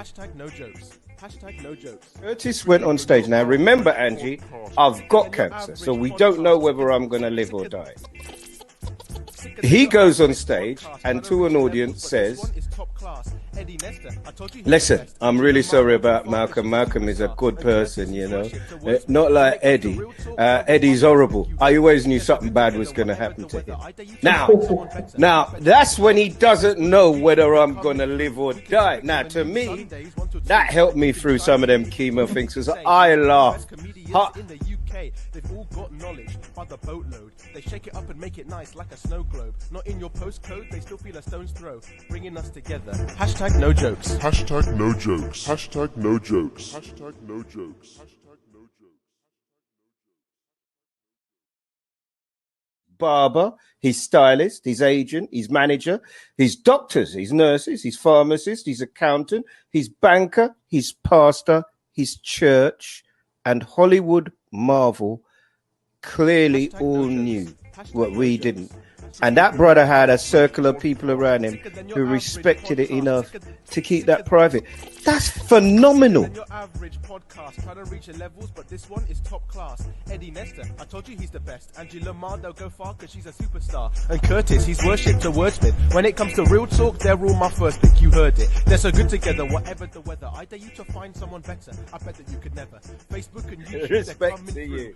Hashtag no jokes. Hashtag no jokes. Curtis went on stage. Now remember, Angie, I've got cancer, so we don't know whether I'm going to live or die. He goes on stage and to an audience says, listen, I'm really sorry about Malcolm. Malcolm is a good person, you know. Not like Eddie. Eddie's horrible. I always knew something bad was going to happen to him. Now, that's when he doesn't know whether I'm going to live or die. Now, to me, that helped me through some of them chemo things because I laughed. They've all got knowledge by the boatload. They shake it up and make it nice like a snow globe. Not in your postcode, they still feel a stone's throw. Bringing us together. Hashtag no jokes. Hashtag no jokes. Hashtag no jokes. Hashtag no jokes. Hashtag no jokes. Barber, his stylist, his agent, his manager, his doctors, his nurses, his pharmacist, his accountant, his banker, his pastor, his church, and Hollywood Marvel clearly all knew what we didn't. And that brother had a circle of people around him who respected it enough to keep that private. That's phenomenal. Your average podcast trying to reach your levels, but this one is top class. Eddie Nestor, I told you he's the best. Angie, they'll go far because she's a superstar. And Curtis, he's worshipped a wordsmith. When it comes to real talk, they're all my first pick. You heard it. They're so good together, whatever the weather. I dare you to find someone better. I bet that you could never. Facebook and YouTube, Respect to you.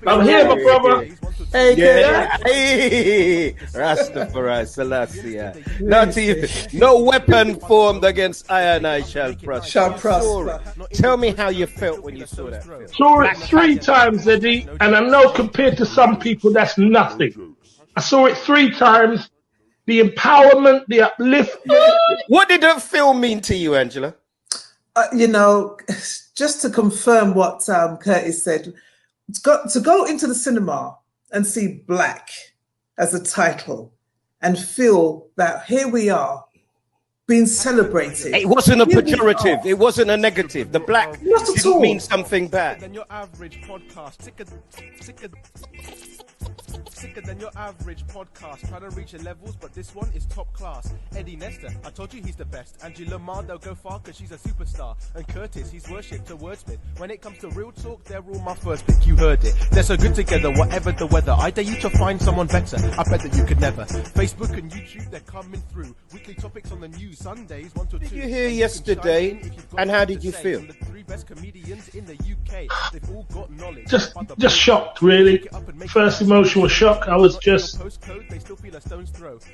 I'm here, my brother. Hey, yeah. Hey, Rastafari Selassie. Not to you. No weapon formed against I and I shall prosper. Tell me how you felt when you saw that film. Saw it 3 times, Eddie, and I know compared to some people that's nothing. I saw it 3 times. The empowerment, the upliftment. What did that film mean to you, Angela? Just to confirm what Curtis said, to go into the cinema and see Black as a title and feel that here we are being celebrated. It wasn't a pejorative. It wasn't a negative. The black didn't mean something bad. Than your average podcast. Sicker than your average podcast. Trying to reach your levels, but this one is top class. Eddie Nestor, I told you he's the best. Angie, they'll go far because she's a superstar. And Curtis, he's worshipped a wordsmith. When it comes to real talk, they're all my first pick. You heard it. They're so good together, whatever the weather. I dare you to find someone better. I bet that you could never. Facebook and YouTube, they're coming through. Weekly topics on the news, Sundays, 1 to 2. Did you hear yesterday? And how did you feel? The 3 best comedians in the UK. They've all got knowledge. Just shocked, really. First emotion was shock. I was just,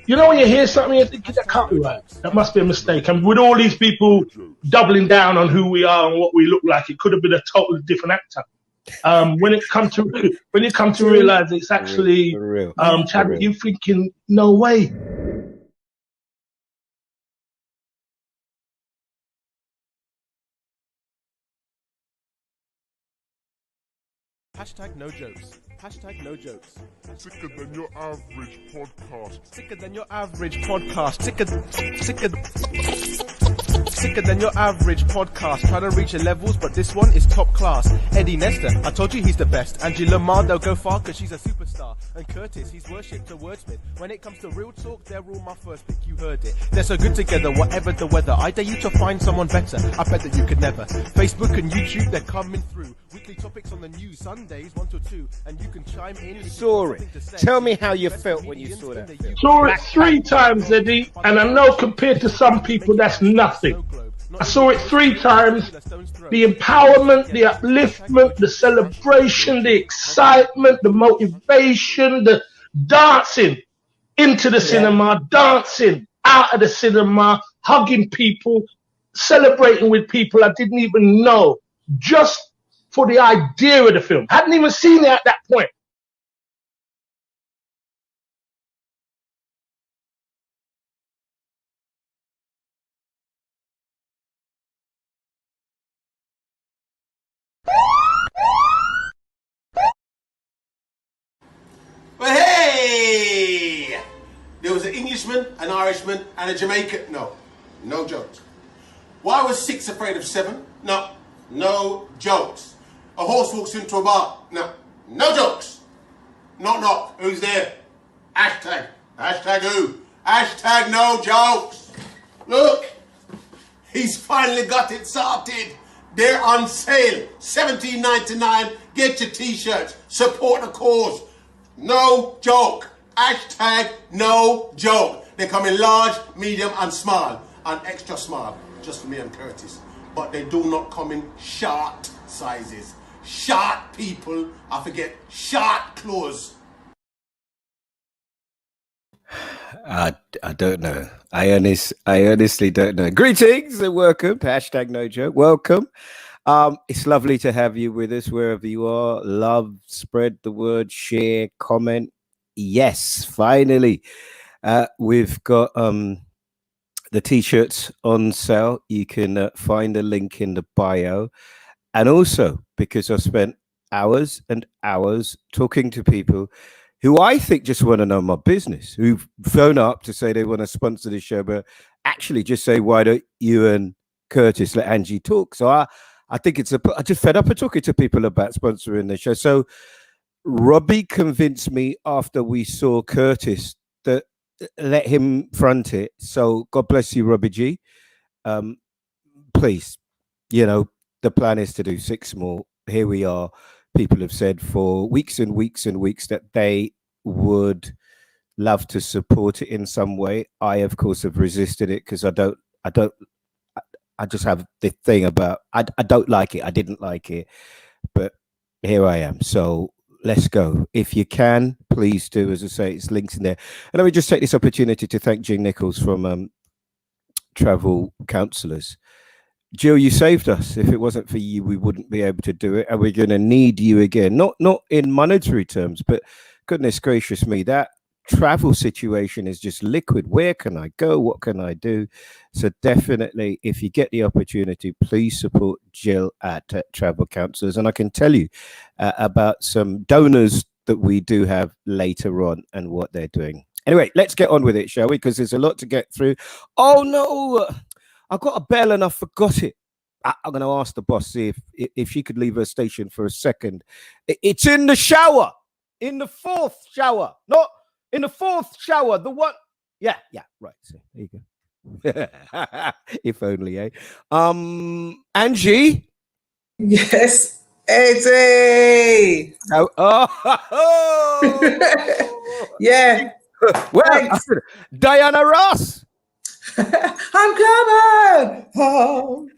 you know, when you hear something, you think that can't be right. That must be a mistake. And with all these people doubling down on who we are and what we look like, it could have been a totally different actor. When you come to realize it's actually Chadwick, you're thinking, no way. Hashtag no jokes. Hashtag no jokes. Sicker than your average podcast. Sicker than your average podcast. Sicker than your average podcast. Trying to reach your levels, but this one is top class. Eddie Nestor, I told you he's the best. Angie, they'll go far because she's a superstar. And Curtis, he's worshipped a wordsmith. When it comes to real talk, they're all my first pick. You heard it. They're so good together, whatever the weather. I dare you to find someone better. I bet that you could never. Facebook and YouTube, they're coming through. Weekly topics on the news, Sundays, 1 to 2. And you can chime in. Saw it. Tell me how you felt when you saw that film. Saw it 3 times, Eddie, and I know compared to some people that's nothing. I saw it 3 times. The empowerment, the upliftment, the celebration, the excitement, the motivation, the dancing into the cinema, dancing out of the cinema, hugging people, celebrating with people I didn't even know, just for the idea of the film. Hadn't even seen it at that point. But hey! There was an Englishman, an Irishman, and a Jamaican. No jokes. Why was 6 afraid of 7? No jokes. A horse walks into a bar. No jokes. Knock. Who's there? Hashtag who? Hashtag no jokes. Look, He's finally got it sorted. They're on sale, $17.99. Get your t-shirts. Support the cause. No joke. Hashtag no joke. They come in large, medium and small. And extra small, just for me and Curtis. But they do not come in short sizes. Short people, I forget, short clothes. I don't know. I honestly don't know. Greetings and welcome. Hashtag no joke. Welcome. It's lovely to have you with us wherever you are. Love, spread the word, share, comment. Yes, finally, we've got the t-shirts on sale. You can find a link in the bio, and also because I've spent hours and hours talking to people who I think just want to know my business, who phone up to say they want to sponsor the show, but actually just say, why don't you and Curtis let Angie talk? So I think I just fed up of talking to people about sponsoring the show. So Robbie convinced me after we saw Curtis that let him front it. So God bless you, Robbie G. Please, the plan is to do 6 more. Here we are. People have said for weeks and weeks and weeks that they would love to support it in some way. I, of course, have resisted it because I just have the thing about, I don't like it. I didn't like it, but here I am. So let's go. If you can, please do. As I say, it's links in there. And let me just take this opportunity to thank Jean Nichols from Travel Counsellors. Jill, you saved us. If it wasn't for you, we wouldn't be able to do it. And we're going to need you again. Not in monetary terms, but goodness gracious me, that travel situation is just liquid. Where can I go? What can I do? So definitely, if you get the opportunity, please support Jill at Travel Counsellors. And I can tell you about some donors that we do have later on and what they're doing. Anyway, let's get on with it, shall we? Because there's a lot to get through. Oh, no. I got a bell and I forgot it. I'm going to ask the boss, see if she could leave her station for a second. It's in the shower. In the 4th shower. Not in the 4th shower. The one. Yeah, right. So there you go. If only, eh? Angie? Yes, Eddie. Yeah. Well, Diana Ross. I'm coming home.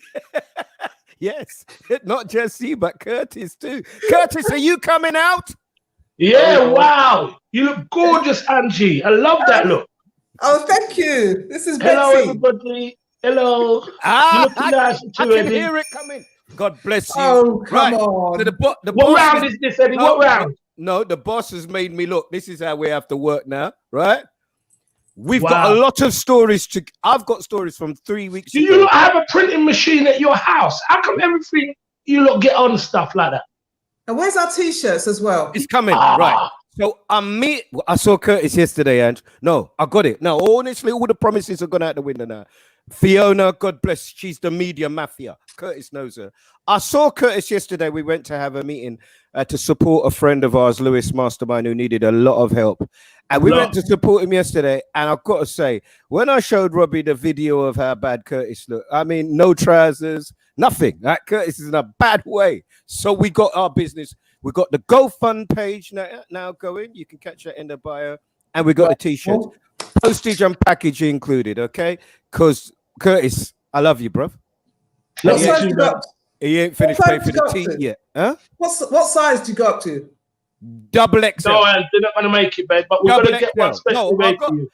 Yes, not just you, but Curtis too. Curtis, are you coming out? Yeah, wow. You look gorgeous, Angie. I love that look. Oh, thank you. This is Hello, Betsy. everybody. Hello. You look nice too, I can Eddie. hear it coming. God bless you. Oh, come on. So the What boss round is this, Eddie? What round? No, the boss has made me look. This is how we have to work now, right? We've Wow. got a lot of stories I've got stories from 3 weeks Do ago. you lot have a printing machine at your house? How come everything you lot get on stuff like that? And where's our t-shirts as well? It's coming, right? So I saw Curtis yesterday, and no, I got it. No, honestly, all the promises are gone out the window now. Fiona, God bless, she's the media mafia. Curtis knows her. I saw Curtis yesterday. We went to have a meeting to support a friend of ours, Lewis Mastermind, who needed a lot of help. And we went to support him yesterday. And I've got to say, when I showed Robbie the video of how bad Curtis looked, I mean, no trousers, nothing. Right? Curtis is in a bad way. So we got our business. We got the GoFund page now going. You can catch that in the bio. And we got a t-shirt. Postage and packaging included, okay? Because Curtis, I love you, bruv. What size you got? He ain't finished paying for the tea yet. Huh? What size do you go up to? Double XL. No, they're not going to make it, babe, but we're going to get one special made for you.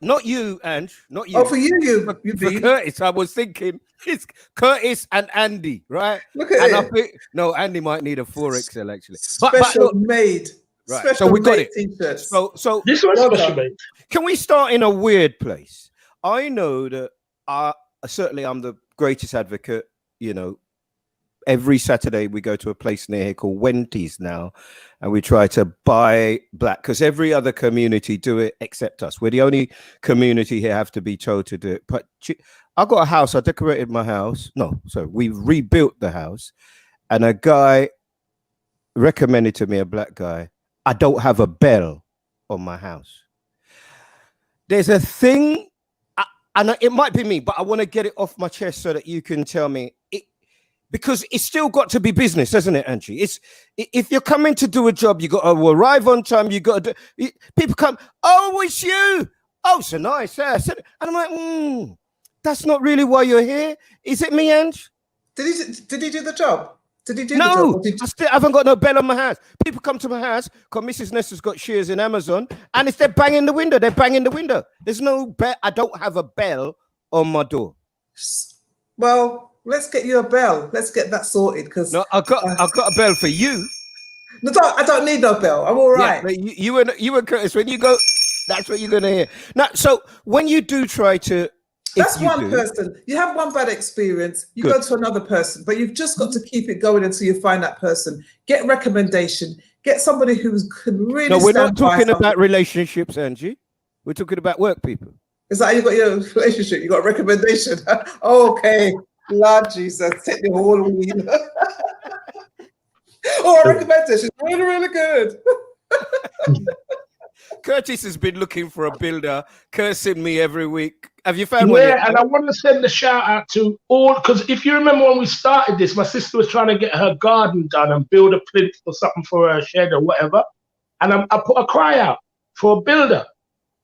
Not you, Ange. Not you. Oh, for you for Curtis, I was thinking it's Curtis and Andy, right? Look at and it. No, Andy might need a 4XL actually. Special made. Right. Special so we got it. T-shirts. So this one's special made. Can we start in a weird place? I know that certainly I'm the greatest advocate, every Saturday we go to a place near here called Wenty's now, and we try to buy black because every other community do it except us. We're the only community here have to be told to do it. But I got a house. I decorated my house. No, sorry, we rebuilt the house, and a guy recommended to me, a black guy, I don't have a bell on my house. There's a thing. and it might be me, but I want to get it off my chest so that you can tell me it, because it's still got to be business, hasn't it, Angie? It's if you're coming to do a job, you got to arrive on time. You got to do. People come, oh, it's you. Oh, so nice. Yeah. And I'm like, that's not really why you're here. Is it me, Ange? Did he do the job? Did he do No, the job? I still haven't got no bell on my house. People come to my house because Mrs. Nestor's got shares in Amazon, and if they're banging the window, they're banging the window. There's no bell. I don't have a bell on my door. Well, let's get you a bell. Let's get that sorted. Because no, I've got a bell for you. No, I don't need no bell. I'm all right. Yeah, you and Curtis, when you go, that's what you're gonna hear. Now, so when you do try to. That's one person. You have one bad experience, you go to another person, but you've just got to keep it going until you find that person. Get recommendation. Get somebody who can really. No, we're not talking about relationships, Angie. We're talking about work people. Is that how you got your relationship? You got a recommendation? Okay. Lord Jesus, take the whole wheel. Oh, a recommendation. Really, really good. Curtis has been looking for a builder, cursing me every week. Have you found one? Yeah, and I want to send a shout out to all, because if you remember when we started this, my sister was trying to get her garden done and build a plinth or something for her shed or whatever. And I put a cry out for a builder.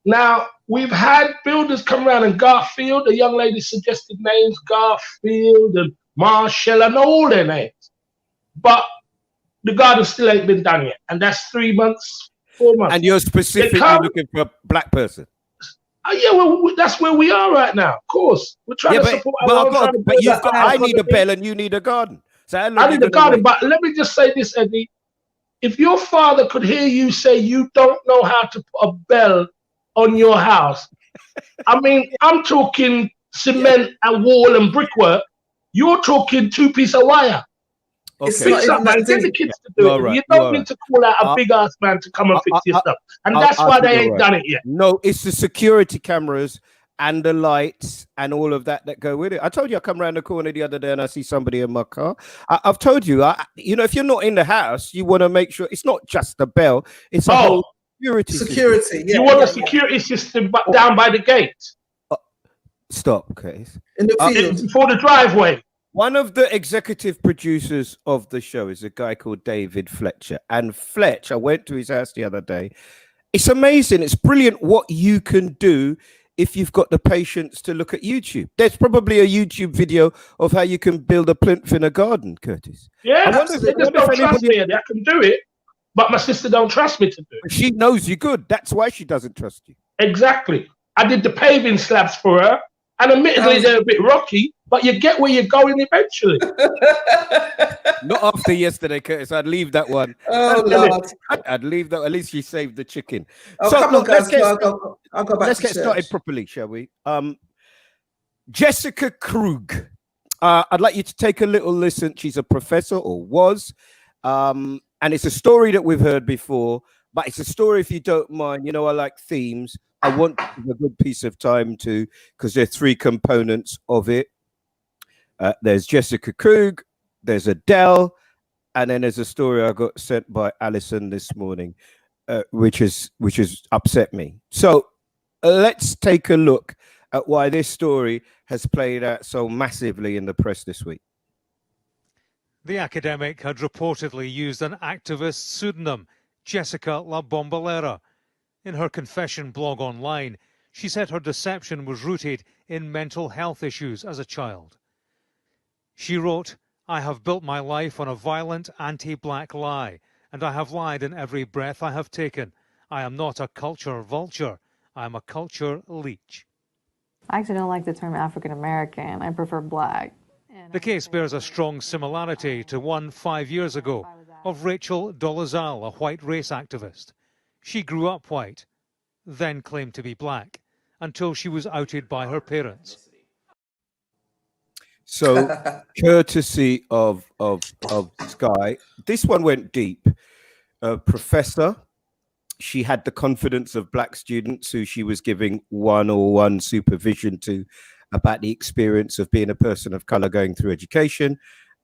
Now, we've had builders come around, and Garfield, the young lady suggested names, Garfield and Marshall, I know all their names. But the garden still ain't been done yet. And that's 3 months, 4 months. And you're specifically looking for a black person? Yeah, well, that's where we are right now. Of course, we're trying to support. I need a bell and you need a garden. So I need a garden, but let me just say this, Eddie. If your father could hear you say you don't know how to put a bell on your house, I mean, I'm talking cement and wall and brickwork. You're talking 2-piece of wire. Okay. Fix up, man. Get the kids to do it. You don't need to call out a big ass man to come and fix your stuff. And that's why they ain't done it yet. No, it's the security cameras and the lights and all of that go with it. I told you I come around the corner the other day and I see somebody in my car. I've told you, if you're not in the house, you want to make sure it's not just the bell, it's a whole security system. You want a security system down by the gate. Stop, Case. In the field. Before the driveway. One of the executive producers of the show is a guy called David Fletcher. And Fletch, I went to his house the other day. It's amazing. It's brilliant what you can do if you've got the patience to look at YouTube. There's probably a YouTube video of how you can build a plinth in a garden, Curtis. Yeah, they just don't trust me. I can do it, but my sister don't trust me to do it. She knows you're good. That's why she doesn't trust you. Exactly. I did the paving slabs for her, and admittedly they're a bit rocky, but you get where you're going eventually. Not after yesterday, Curtis. I'd leave that one. Oh, Lord. I'd leave that. At least she saved the chicken. Oh, so, come on, guys. I'll go back. Let's get started properly, shall we? Jessica Krug. I'd like you to take a little listen. She's a professor, or was. And it's a story that we've heard before, but it's a story, if you don't mind. I like themes. I want a good piece of time to, because there are 3 components of it. There's Jessica Krug, there's Adele, and then there's a story I got sent by Alison this morning, which has upset me. So let's take a look at why this story has played out so massively in the press this week. The academic had reportedly used an activist pseudonym, Jessica La Bombalera. In her confession blog online, she said her deception was rooted in mental health issues as a child. She wrote, "I have built my life on a violent anti-black lie, and I have lied in every breath I have taken. I am not a culture vulture. I am a culture leech." I actually don't like the term African American. I prefer black. The case bears a strong similarity to one 5 years ago of Rachel Dolezal, a white race activist. She grew up white, then claimed to be black, until she was outed by her parents. So, courtesy of Sky, this one went deep. Professor, she had the confidence of black students who she was giving one-on-one supervision to about the experience of being a person of color going through education.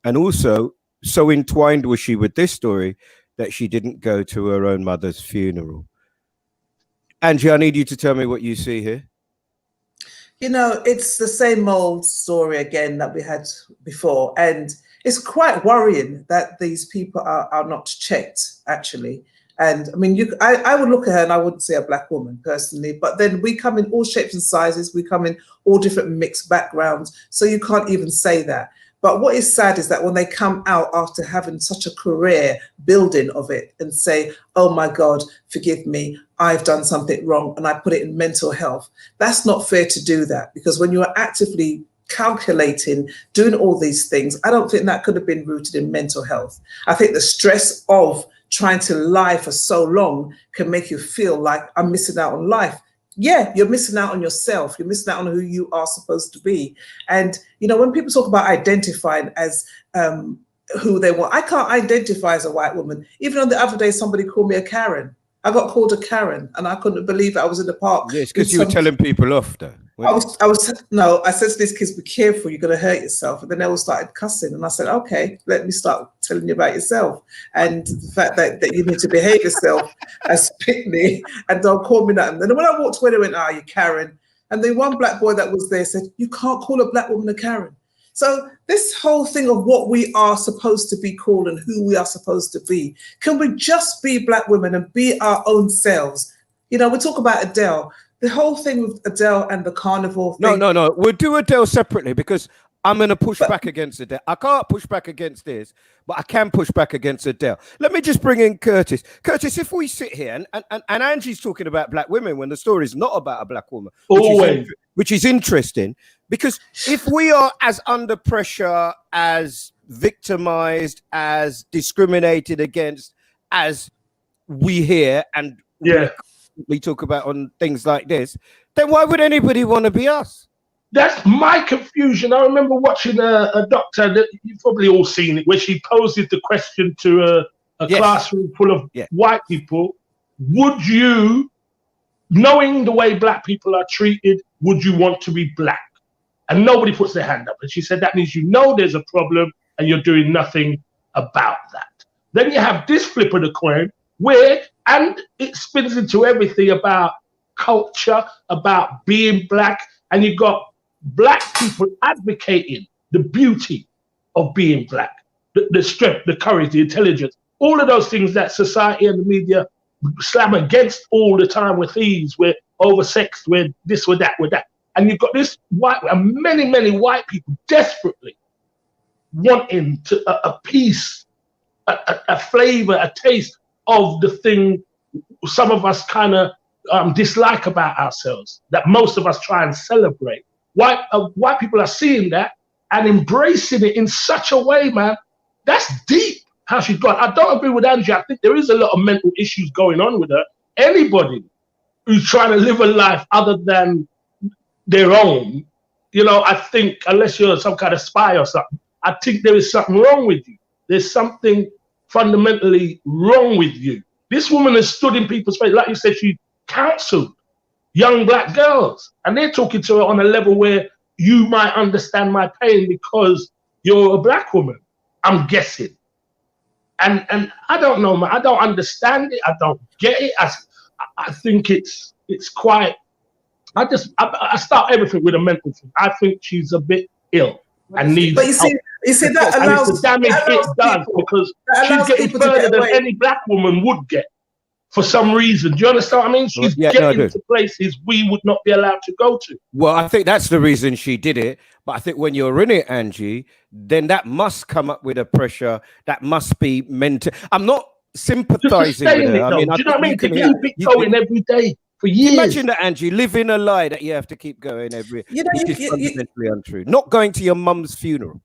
And also, so entwined was she with this story that she didn't go to her own mother's funeral. Angie, I need you to tell me what you see here. You know, it's the same old story again that we had before. And it's quite worrying that these people are not checked, actually. And I mean, I would look at her and I wouldn't say a black woman personally, but then we come in all shapes and sizes. We come in all different mixed backgrounds. So you can't even say that. But what is sad is that when they come out after having such a career building of it and say, oh my God, forgive me, I've done something wrong, and I put it in mental health. That's not fair to do that, because when you are actively calculating, doing all these things, I don't think that could have been rooted in mental health. I think the stress of trying to lie for so long can make you feel like I'm missing out on life. Yeah, you're missing out on yourself. You're missing out on who you are supposed to be. And, you know, when people talk about identifying as who they want, I can't identify as a white woman. Even on the other day, somebody called me a Karen. I got called a Karen and I couldn't believe it. I was in the park. Yeah, it's because you were telling people off, though. I said to these kids, be careful, you're going to hurt yourself. And then they all started cussing. And I said, okay, let me start telling you about yourself. And the fact that you need to behave yourself as Pitney and don't call me that. And then when I walked away, they went, you Karen. And the one black boy that was there said, you can't call a black woman a Karen. So this whole thing of what we are supposed to be called and who we are supposed to be, can we just be black women and be our own selves? You know, we talk about Adele. The whole thing with Adele and the carnival thing. No. We'll do Adele separately because I'm going to push back against Adele. I can't push back against this, but I can push back against Adele. Let me just bring in Curtis. Curtis, if we sit here and Angie's talking about black women when the story is not about a black woman, which is interesting, because if we are as under pressure, as victimized, as discriminated against, as we hear and we talk about on things like this, then why would anybody want to be us? That's my confusion. I remember watching a doctor, that you've probably all seen it, where she poses the question to a classroom full of white people. Would you, knowing the way black people are treated, would you want to be black? And nobody puts their hand up. And she said, that means you know there's a problem and you're doing nothing about that. Then you have this flip of the coin where, and it spins into everything about culture, about being black, and you've got black people advocating the beauty of being black, the strength, the courage, the intelligence, all of those things that society and the media slam against all the time. We're thieves, we're oversexed, we're this, we're that, we're that. And you've got this white, and many, many white people desperately wanting to a piece, a flavor, a taste of the thing some of us kind of dislike about ourselves, that most of us try and celebrate. White people are seeing that and embracing it in such a way, man. That's deep how she's gone. I don't agree with Angie. I think there is a lot of mental issues going on with her. Anybody who's trying to live a life other than their own, you know, I think, unless you're some kind of spy or something, I think there is something wrong with you. There's something fundamentally wrong with you. This woman has stood in people's face. Like you said, she counseled young black girls, and they're talking to her on a level where you might understand my pain because you're a black woman, I'm guessing. And I don't know, man. I don't understand it. I don't get it. I think it's quite. I start everything with a mental thing. I think she's a bit ill and needs. But you see that allows the damage it does, because she's getting further than any black woman would get for some reason. Do you understand what I mean? She's getting to places we would not be allowed to go to. Well, I think that's the reason she did it. But I think when you're in it, Angie, then that must come up with a pressure that must be meant to. I'm not sympathizing with her. Do you know what I mean? To keep it going every day for years. Imagine that, Angie, living a lie that you have to keep going every. Which is fundamentally untrue. Not going to your mum's funeral.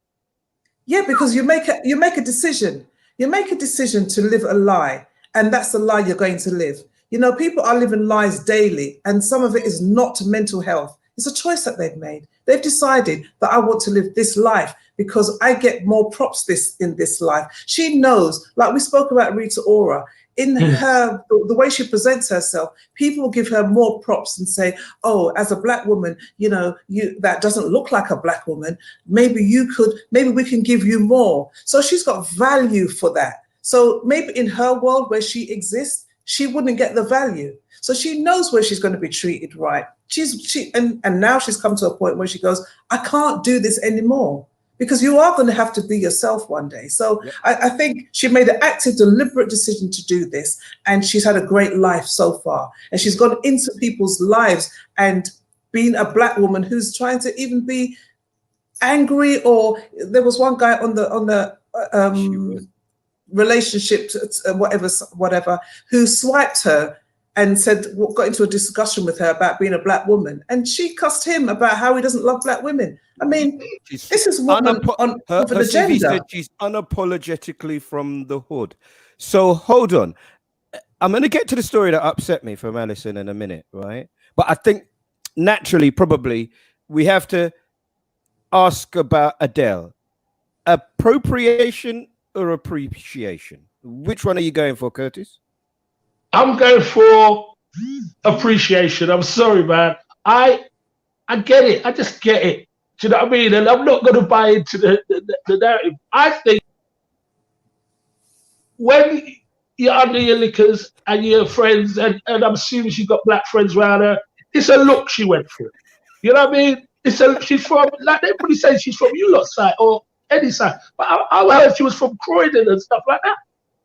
Yeah, because you make a decision. You make a decision to live a lie, and that's the lie you're going to live. You know, people are living lies daily, and some of it is not mental health. It's a choice that they've made. They've decided that I want to live this life because I get more props in this life. She knows, like we spoke about Rita Ora, in her, the way she presents herself, people will give her more props and say, oh, as a black woman, you know, that doesn't look like a black woman. Maybe we can give you more. So she's got value for that. So maybe in her world where she exists, she wouldn't get the value. So she knows where she's going to be treated right. And now she's come to a point where she goes, I can't do this anymore, because you are going to have to be yourself one day. So I think she made an active, deliberate decision to do this, and she's had a great life so far. And she's gone into people's lives and been a black woman who's trying to even be angry. Or there was one guy on the relationship, whatever, who swiped her and got into a discussion with her about being a black woman, and she cussed him about how he doesn't love black women. I mean, this is woman on her the agenda. CV said she's unapologetically from the hood. So hold on, I'm going to get to the story that upset me from Alison in a minute, right? But I think naturally, probably, we have to ask about Adele. Appropriation or appreciation? Which one are you going for, Curtis? I'm going for appreciation. I'm sorry, man. I get it. I just get it. Do you know what I mean? And I'm not going to buy into the narrative. I think when you're under your liquors and your friends, and I'm assuming she's got black friends around her, it's a look she went through. You know what I mean? She's from, like everybody says, she's from you lot's side or any side. But I heard she was from Croydon and stuff like that.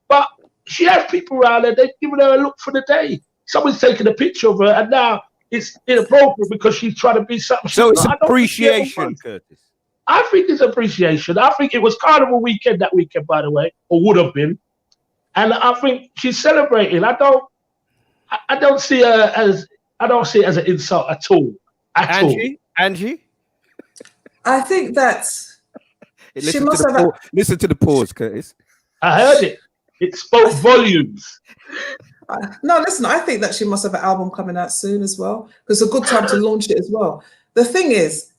But she has people around her, they've given her a look for the day. Someone's taken a picture of her, and now it's inappropriate because she's trying to be something. So it's appreciation, Curtis. I think it's appreciation. I think it was Carnival weekend that weekend, by the way, or would have been. And I think she's celebrating. I don't see her as, I don't see it as an insult at all. Angie? I think that she must have. Listen to the pause, Curtis. I heard it. It spoke volumes. No, listen, I think that she must have an album coming out soon as well, because it's a good time to launch it as well. The thing is,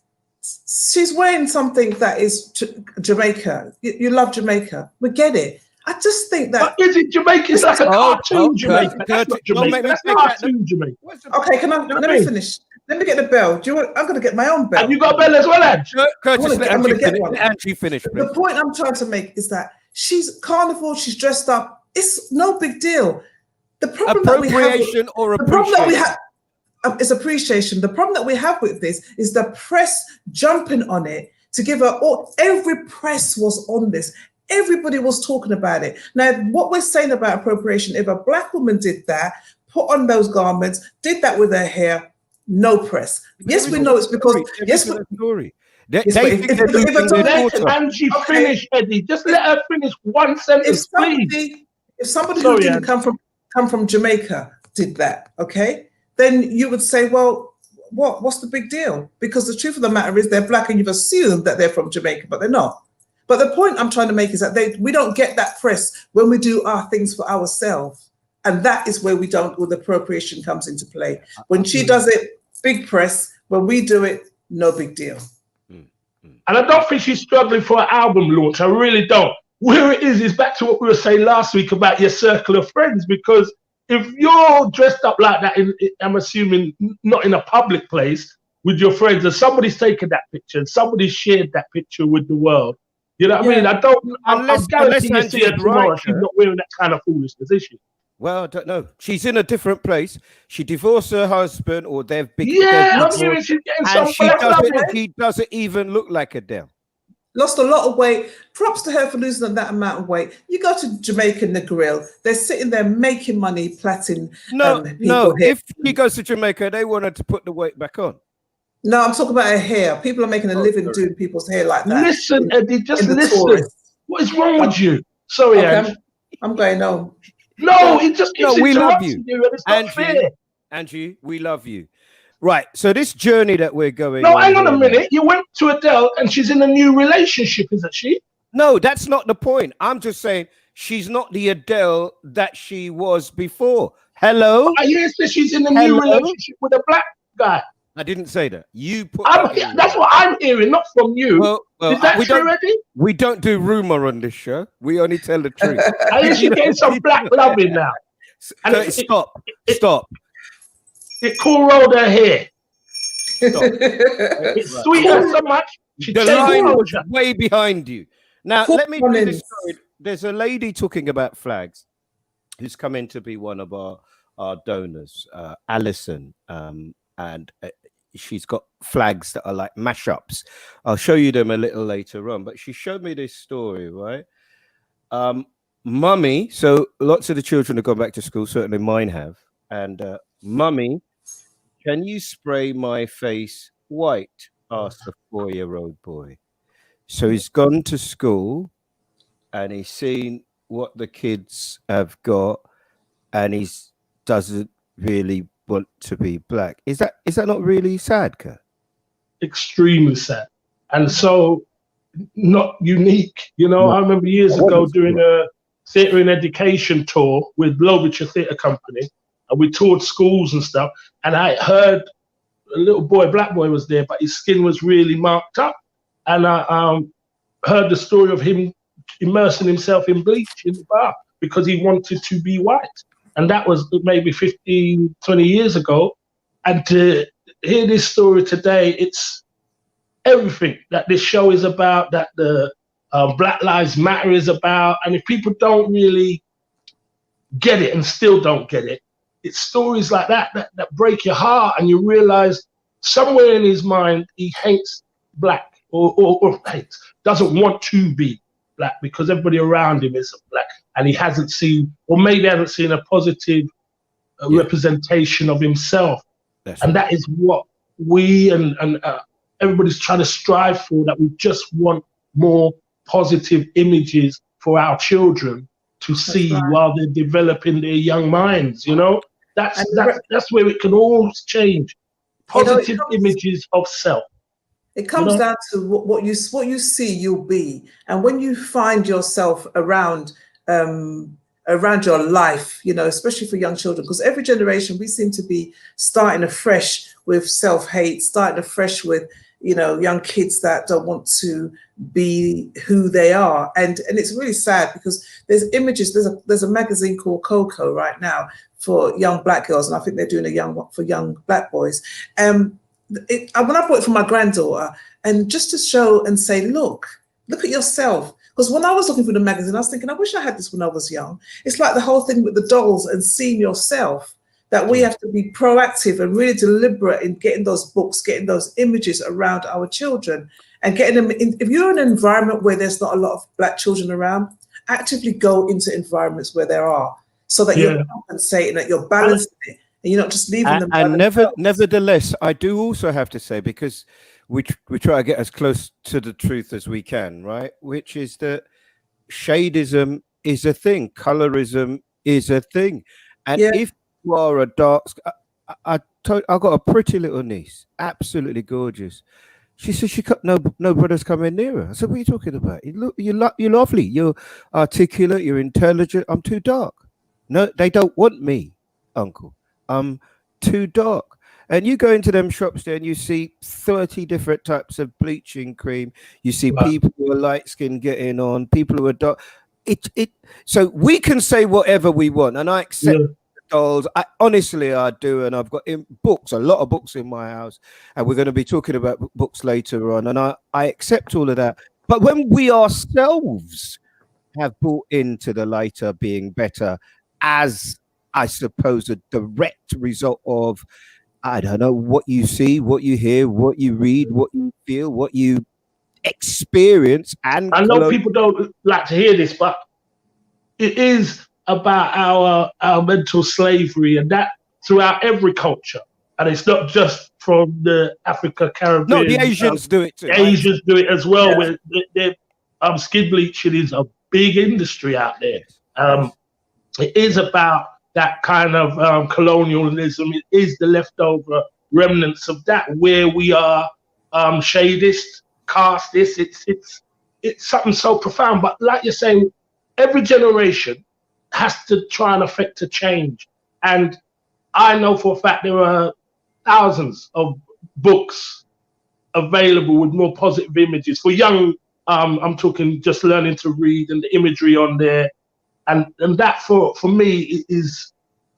she's wearing something that is Jamaica. You love Jamaica. We get it. I just think that. But is it Jamaica? It's like a cartoon Jamaica. That's not Jamaica. That's cartoon Jamaica. Okay, let me finish. Let me get the bell. I'm going to get my own bell. Have you got a bell as well, Angie? Curtis, I'm going to get one. Angie finish. The point I'm trying to make is that she's Carnival, she's dressed up. It's no big deal. The problem appropriation or appreciation? It's appreciation. The problem that we have with this is the press jumping on it to give her every press was on this. Everybody was talking about it. Now, what we're saying about appropriation, if a black woman did that, put on those garments, did that with her hair, no press. Yes, we know it's because story. Let Angie finish, Eddie. Just let her finish one sentence, please. If somebody who didn't come from Jamaica did that, okay, then you would say, well, what's the big deal? Because the truth of the matter is they're black and you've assumed that they're from Jamaica, but they're not. But the point I'm trying to make is that we don't get that press when we do our things for ourselves. And that is where the appropriation comes into play. When she does it, big press. When we do it, no big deal. And I don't think she's struggling for an album launch. I really don't. Where it is back to what we were saying last week about your circle of friends. Because if you're dressed up like that, I'm assuming not in a public place with your friends, and somebody's taken that picture and somebody's shared that picture with the world, you know what I mean? I'm guaranteeing you see her tomorrow. She's not wearing that kind of foolishness, is she? Well, I don't know. She's in a different place. She divorced her husband, or they've been. Yeah, I'm hearing she's getting some she doesn't even look like Adele. Lost a lot of weight. Props to her for losing that amount of weight. You go to Jamaica in the grill, they're sitting there making money, plaiting. No. If she goes to Jamaica, they want her to put the weight back on. No, I'm talking about her hair. People are making a living doing people's hair like that. Listen, Eddie, just listen. Tourists. What is wrong with you? Sorry, Angie. I'm going home. No, it just keeps we love you. And it's not fair. Angie, we love you. Right, so this journey that we're going on. No, hang on a minute. You went to Adele and she's in a new relationship, isn't she? No, that's not the point. I'm just saying she's not the Adele that she was before. Hello? I hear that she's in a new relationship with a black guy. I didn't say that. You put that's what I'm hearing, not from you. Well, is that true, Eddie? We don't do rumor on this show. We only tell the truth. I hear she's getting some black loving now. Stop. It cool rolled her hair. It sweet her so much. The line was way behind you. Now, let me tell you this story. There's a lady talking about flags who's come in to be one of our our donors, Alison, and she's got flags that are like mashups. I'll show you them a little later on. But she showed me this story, right? Mummy, so lots of the children have gone back to school, certainly mine have. And Mummy, can you spray my face white? Asked the 4-year-old boy. So he's gone to school and he's seen what the kids have got, and he doesn't really want to be black. Is that not really sad, Kurt? Extremely sad. And so not unique. You know, I remember years ago doing a theatre and education tour with Lowbridge Theatre Company, and we toured schools and stuff, and I heard a little boy, black boy was there, but his skin was really marked up, and I heard the story of him immersing himself in bleach in the bath because he wanted to be white, and that was maybe 15, 20 years ago. And to hear this story today, it's everything that this show is about, that the Black Lives Matter is about. And if people don't really get it and still don't get it, it's stories like that break your heart, and you realize somewhere in his mind he hates black or hates, doesn't want to be black because everybody around him isn't black, and he hasn't seen, or maybe hasn't seen, a positive representation of himself. And that is what we and everybody's trying to strive for, that we just want more positive images for our children to see while they're developing their young minds, you know? That's where it can all change. Positive images of self. It comes down to what you see, you'll be. And when you find yourself around your life, you know, especially for young children, because every generation we seem to be starting afresh with self-hate, starting afresh with, you know, young kids that don't want to be who they are. And it's really sad because there's images, there's a magazine called Coco right now for young black girls, and I think they're doing for young black boys. When I bought it for my granddaughter, and just to show and say, look at yourself. Because when I was looking for the magazine, I was thinking, I wish I had this when I was young. It's like the whole thing with the dolls and seeing yourself, that we have to be proactive and really deliberate in getting those books, getting those images around our children, and getting them in. If you're in an environment where there's not a lot of black children around, actively go into environments where there are, so that you're compensating, that you're balancing it, and you're not just leaving them. And nevertheless, I do also have to say, because we try to get as close to the truth as we can, right? Which is that shadeism is a thing, colorism is a thing, and if you are a dark, I got a pretty little niece, absolutely gorgeous. She said she got no brothers coming near her. I said, what are you talking about? You're lovely, you're articulate, you're intelligent. I'm too dark. No, they don't want me, uncle. I'm too dark. And you go into them shops there and you see 30 different types of bleaching cream. You see people who are light skinned getting on, people who are dark. So we can say whatever we want, and I accept dolls. I do, and I've got books, a lot of books in my house, and we're going to be talking about books later on, and I accept all of that. But when we ourselves have bought into the lighter being better, as I suppose a direct result of, I don't know, what you see, what you hear, what you read, what you feel, what you experience. And I know people don't like to hear this, but it is about our mental slavery, and that throughout every culture. And it's not just from the Africa, Caribbean. No, the Asians do it too. Asians do it as well. Where skin bleaching is a big industry out there. It is about that kind of colonialism. It is the leftover remnants of that, where we are shadist, casteist. It's something so profound. But like you're saying, every generation has to try and affect a change. And I know for a fact there are thousands of books available with more positive images for young. I'm talking just learning to read, and the imagery on there. And that for me is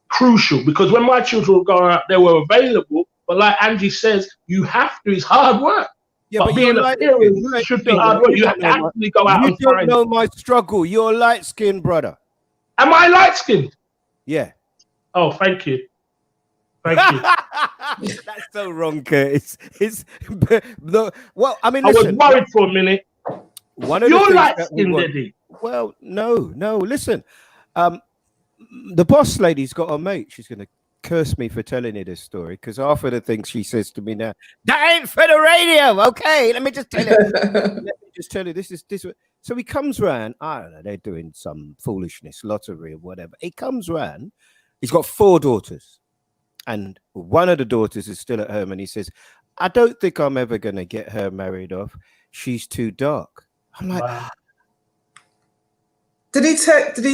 crucial, because when my children were growing up, they were available. But like Angie says, you have to. It's hard work. Yeah, but being a parent should be hard work. You have to actually go out and find. You don't know my struggle. You're light-skinned, brother. Am I light-skinned? Yeah. Oh, thank you. Thank you. That's so wrong, Curtis. It's well, I mean, I was listen. worried for a minute. One of the You're things light that we skinned, want. Eddie. Well, no. Listen, the boss lady's got a mate. She's going to curse me for telling you this story because half of the things she says to me now, that ain't for the radio. Okay, let me just tell you. This is. So he comes round. I don't know. They're doing some foolishness, lottery or whatever. He comes round. He's got 4 daughters, and one of the daughters is still at home. And he says, "I don't think I'm ever going to get her married off. She's too dark." I'm like. Wow. Did he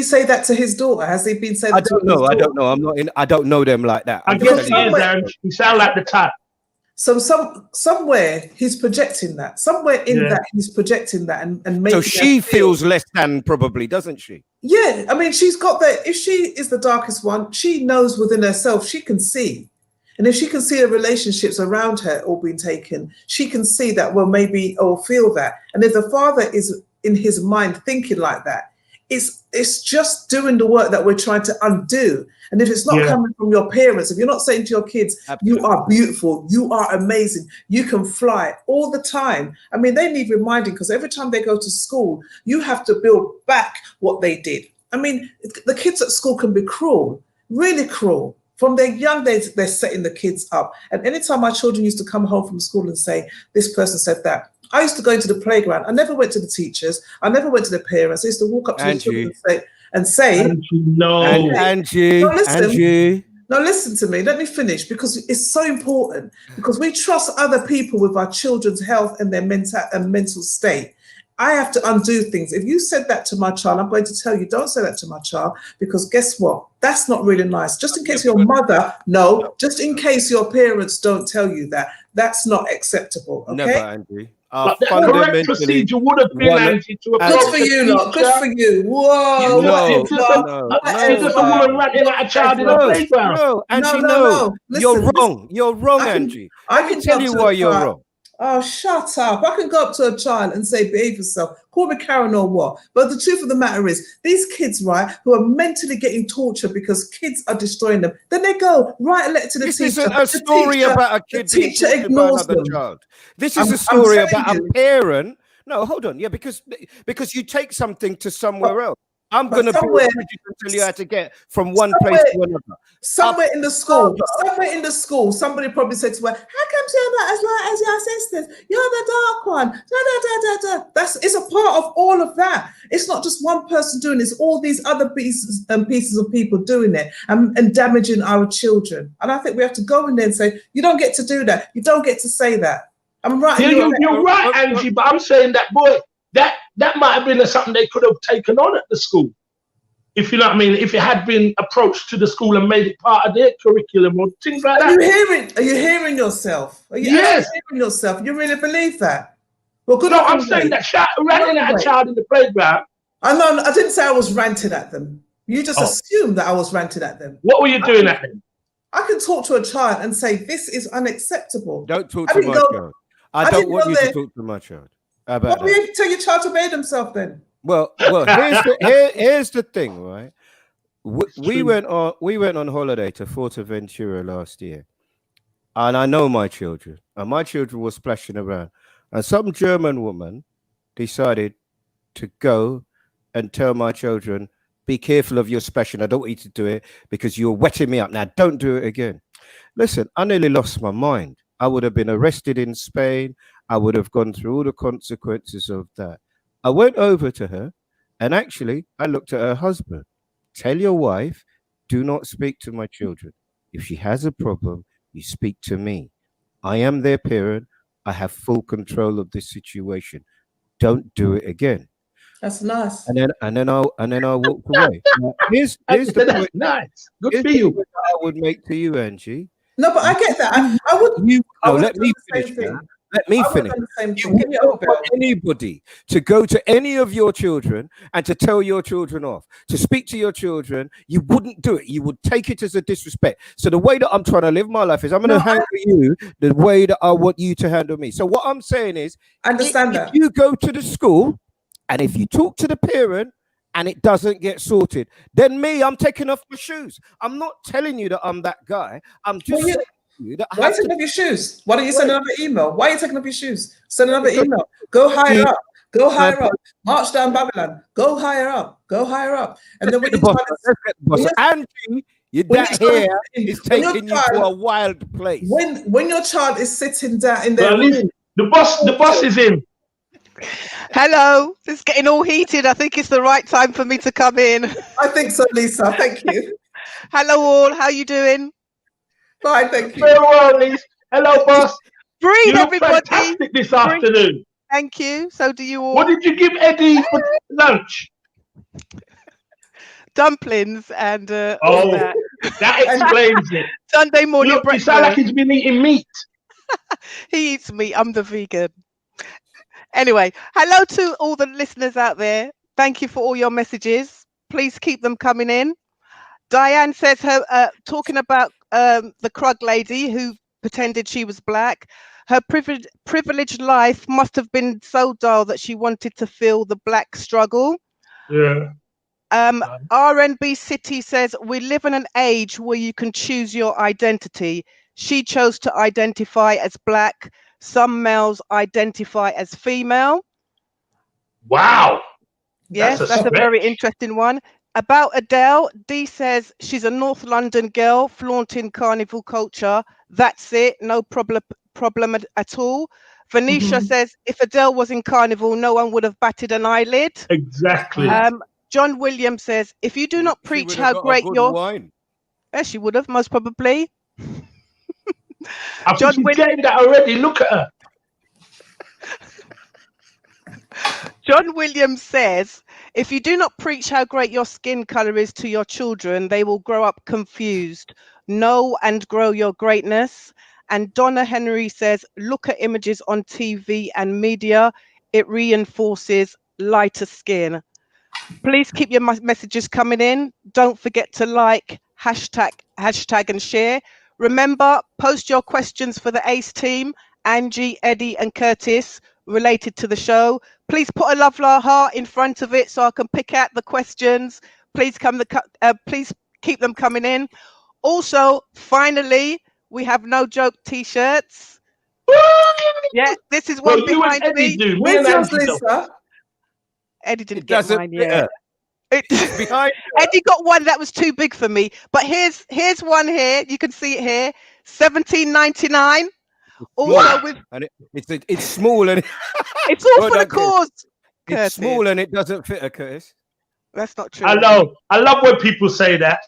say that to his daughter? Has he been saying? I don't know. I'm not in. I don't know them like that. I guess he is, Ange. You sound like the type. So somewhere he's projecting that. Somewhere in that he's projecting that and making. So she feels less than, probably, doesn't she? Yeah, I mean, she's got that. If she is the darkest one, she knows within herself. She can see, and if she can see her relationships around her all being taken, she can see that. Well, maybe or feel that. And if the father is in his mind thinking like that, it's just doing the work that we're trying to undo. And if it's not coming from your parents, if you're not saying to your kids, you are beautiful, you are amazing, you can fly all the time. I mean, they need reminding because every time they go to school, you have to build back what they did. I mean, the kids at school can be cruel, really cruel. From their young days, they're setting the kids up. And anytime my children used to come home from school and say, this person said that, I used to go into the playground. I never went to the teachers. I never went to the parents. I used to walk up to the children and say, Angie, no, listen to me. Let me finish because it's so important because we trust other people with our children's health and their mental state. I have to undo things. If you said that to my child, I'm going to tell you, don't say that to my child because guess what? That's not really nice. Just in case your mother, just in case your parents don't tell you that, that's not acceptable. Okay? Never, Angie. But the correct procedure would have been, Angie, to approach good for you, lot. Good for you. Whoa. No, it's just a woman ranting at a child in a playground. No, Angie, no. You're wrong. You're wrong, Angie. I can tell you why you're wrong. Oh, shut up. I can go up to a child and say, behave yourself. Call me Karen or what. But the truth of the matter is, these kids, right, who are mentally getting tortured because kids are destroying them, then they go, write a letter to the teacher. This isn't a story about a kid being tortured by another child. This is a story about a parent. No, hold on. Yeah, because you take something to somewhere else. I'm going to tell you how to get from one place to another. Somewhere in the school, somebody probably said to her, how come you're not as light as your sisters? You're the dark one. It's a part of all of that. It's not just one person doing it. It's all these other pieces of people doing it and damaging our children. And I think we have to go in there and say, you don't get to do that. You don't get to say that. I'm right. Yeah, you're right, Angie, but I'm saying that, boy, that might have been something they could have taken on at the school. If you know what I mean, if it had been approached to the school and made it part of their curriculum or things like that. Are you hearing yourself? Yes. Hearing yourself? You really believe that? Well, good. No, I'm saying that ranting at a child in the playground. I didn't say I was ranting at them. You just assumed that I was ranting at them. What were you doing at them? I can talk to a child and say, this is unacceptable. Don't talk to my child. I don't want you to talk to my child. What will you tell your child to obey themselves then? Well, here's the thing, right? We went on holiday to Fuerteventura last year, and I know my children, and my children were splashing around, and some German woman decided to go and tell my children, "Be careful of your splashing. I don't want you to do it because you're wetting me up. Now, don't do it again." Listen, I nearly lost my mind. I would have been arrested in Spain. I would have gone through all the consequences of that. I went over to her and actually I looked at her husband. Tell your wife, do not speak to my children. If she has a problem, you speak to me. I am their parent. I have full control of this situation. Don't do it again. That's nice. And then I walked away. Now, here's the point. Nice. Good for you. I would make to you, Angie. No, but I get that. I would. Let me finish. Let me finish. You wouldn't want anybody to go to any of your children and to tell your children off, to speak to your children. You wouldn't do it. You would take it as a disrespect. So the way that I'm trying to live my life is I'm going to handle you the way that I want you to handle me. So what I'm saying is, understand that if you go to the school and if you talk to the parent and it doesn't get sorted, then me, I'm taking off my shoes. I'm not telling you that I'm that guy. I'm just saying to you that I Why are have you to. taking off your shoes? Why don't you send another email? Why are you taking off your shoes? Send another email. Go higher up. Go higher up. March down Babylon. Go higher up. Go higher up. And then when you Angie, that hair is taking you to a wild place. When your child is sitting down in Well, their at least the boss is in. Hello, it's getting all heated. I think it's the right time for me to come in. I think so, Lisa. Thank you. Hello, all. How you doing? Fine, thank you. Very well, Lisa. Hello, boss. Breathe, You look everybody. fantastic this afternoon. Thank you. So do you all. What did you give Eddie for lunch? Dumplings and all that. That explains it. Sunday morning Look, breakfast. you sound like he's been eating meat. He eats meat. I'm the vegan. Anyway, hello to all the listeners out there. Thank you for all your messages. Please keep them coming in. Diane says her talking about the Krug lady who pretended she was black. Her privileged life must have been so dull that she wanted to feel the black struggle. Yeah. RNB City says we live in an age where you can choose your identity. She chose to identify as black. Some males identify as female. Wow. Yes, that's a very interesting one. About Adele, D says she's a North London girl flaunting carnival culture. That's it. No problem at all. Venetia says if Adele was in carnival, no one would have batted an eyelid. Exactly. John Williams says if you do not preach how great your wine. Yes, she would have most probably. I think she's getting that already. Look at her. John Williams says, if you do not preach how great your skin color is to your children, they will grow up confused. Know and grow your greatness. And Donna Henry says, look at images on TV and media. It reinforces lighter skin. Please keep your messages coming in. Don't forget to like, hashtag and share. Remember, post your questions for the ACE team, Angie, Eddie and Curtis, related to the show. Please put a love heart in front of it so I can pick out the questions. Please please keep them coming in. Also, finally, we have No Joke t-shirts. Yeah, this is one behind me. Where's yours, Lisa? Eddie didn't get mine yet. Eddie got one that was too big for me, but here's one here. You can see it here, $17.99. Also with it's small and it's all for the cause. It's small and it doesn't fit her, Curtis. That's not true. I know. I love when people say that.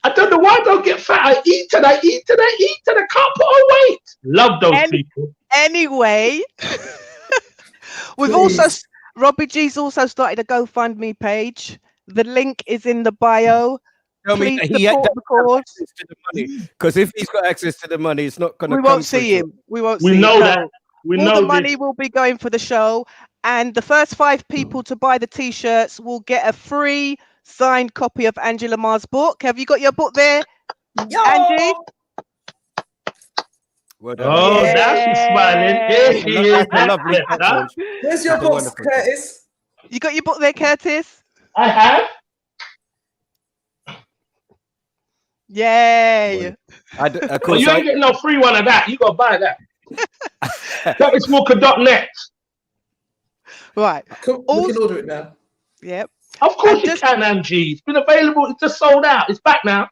I don't know why I don't get fat. I eat and I eat and I eat and I can't put on weight. Love those people. Anyway, we've also Robbie G's also started a GoFundMe page. The link is in the bio. Tell me that he support the cause. Because if he's got access to the money, it's not going to. We won't see him. We won't. We see know him. that. We all know the money will be going for the show, and the first 5 people to buy the t-shirts will get a free signed copy of Angie Lamar's book. Have you got your book there, Angie? Well done. Oh, now she's smiling. There she is. Lovely. Where's your book, Curtis? You got your book there, Curtis? I have. Yay! Of course, you ain't getting no free one of that. You gotta buy that. That is Walker.net. Right. We can order it now. Yep. Of course you can, Angie. It's been available. It's just sold out. It's back now.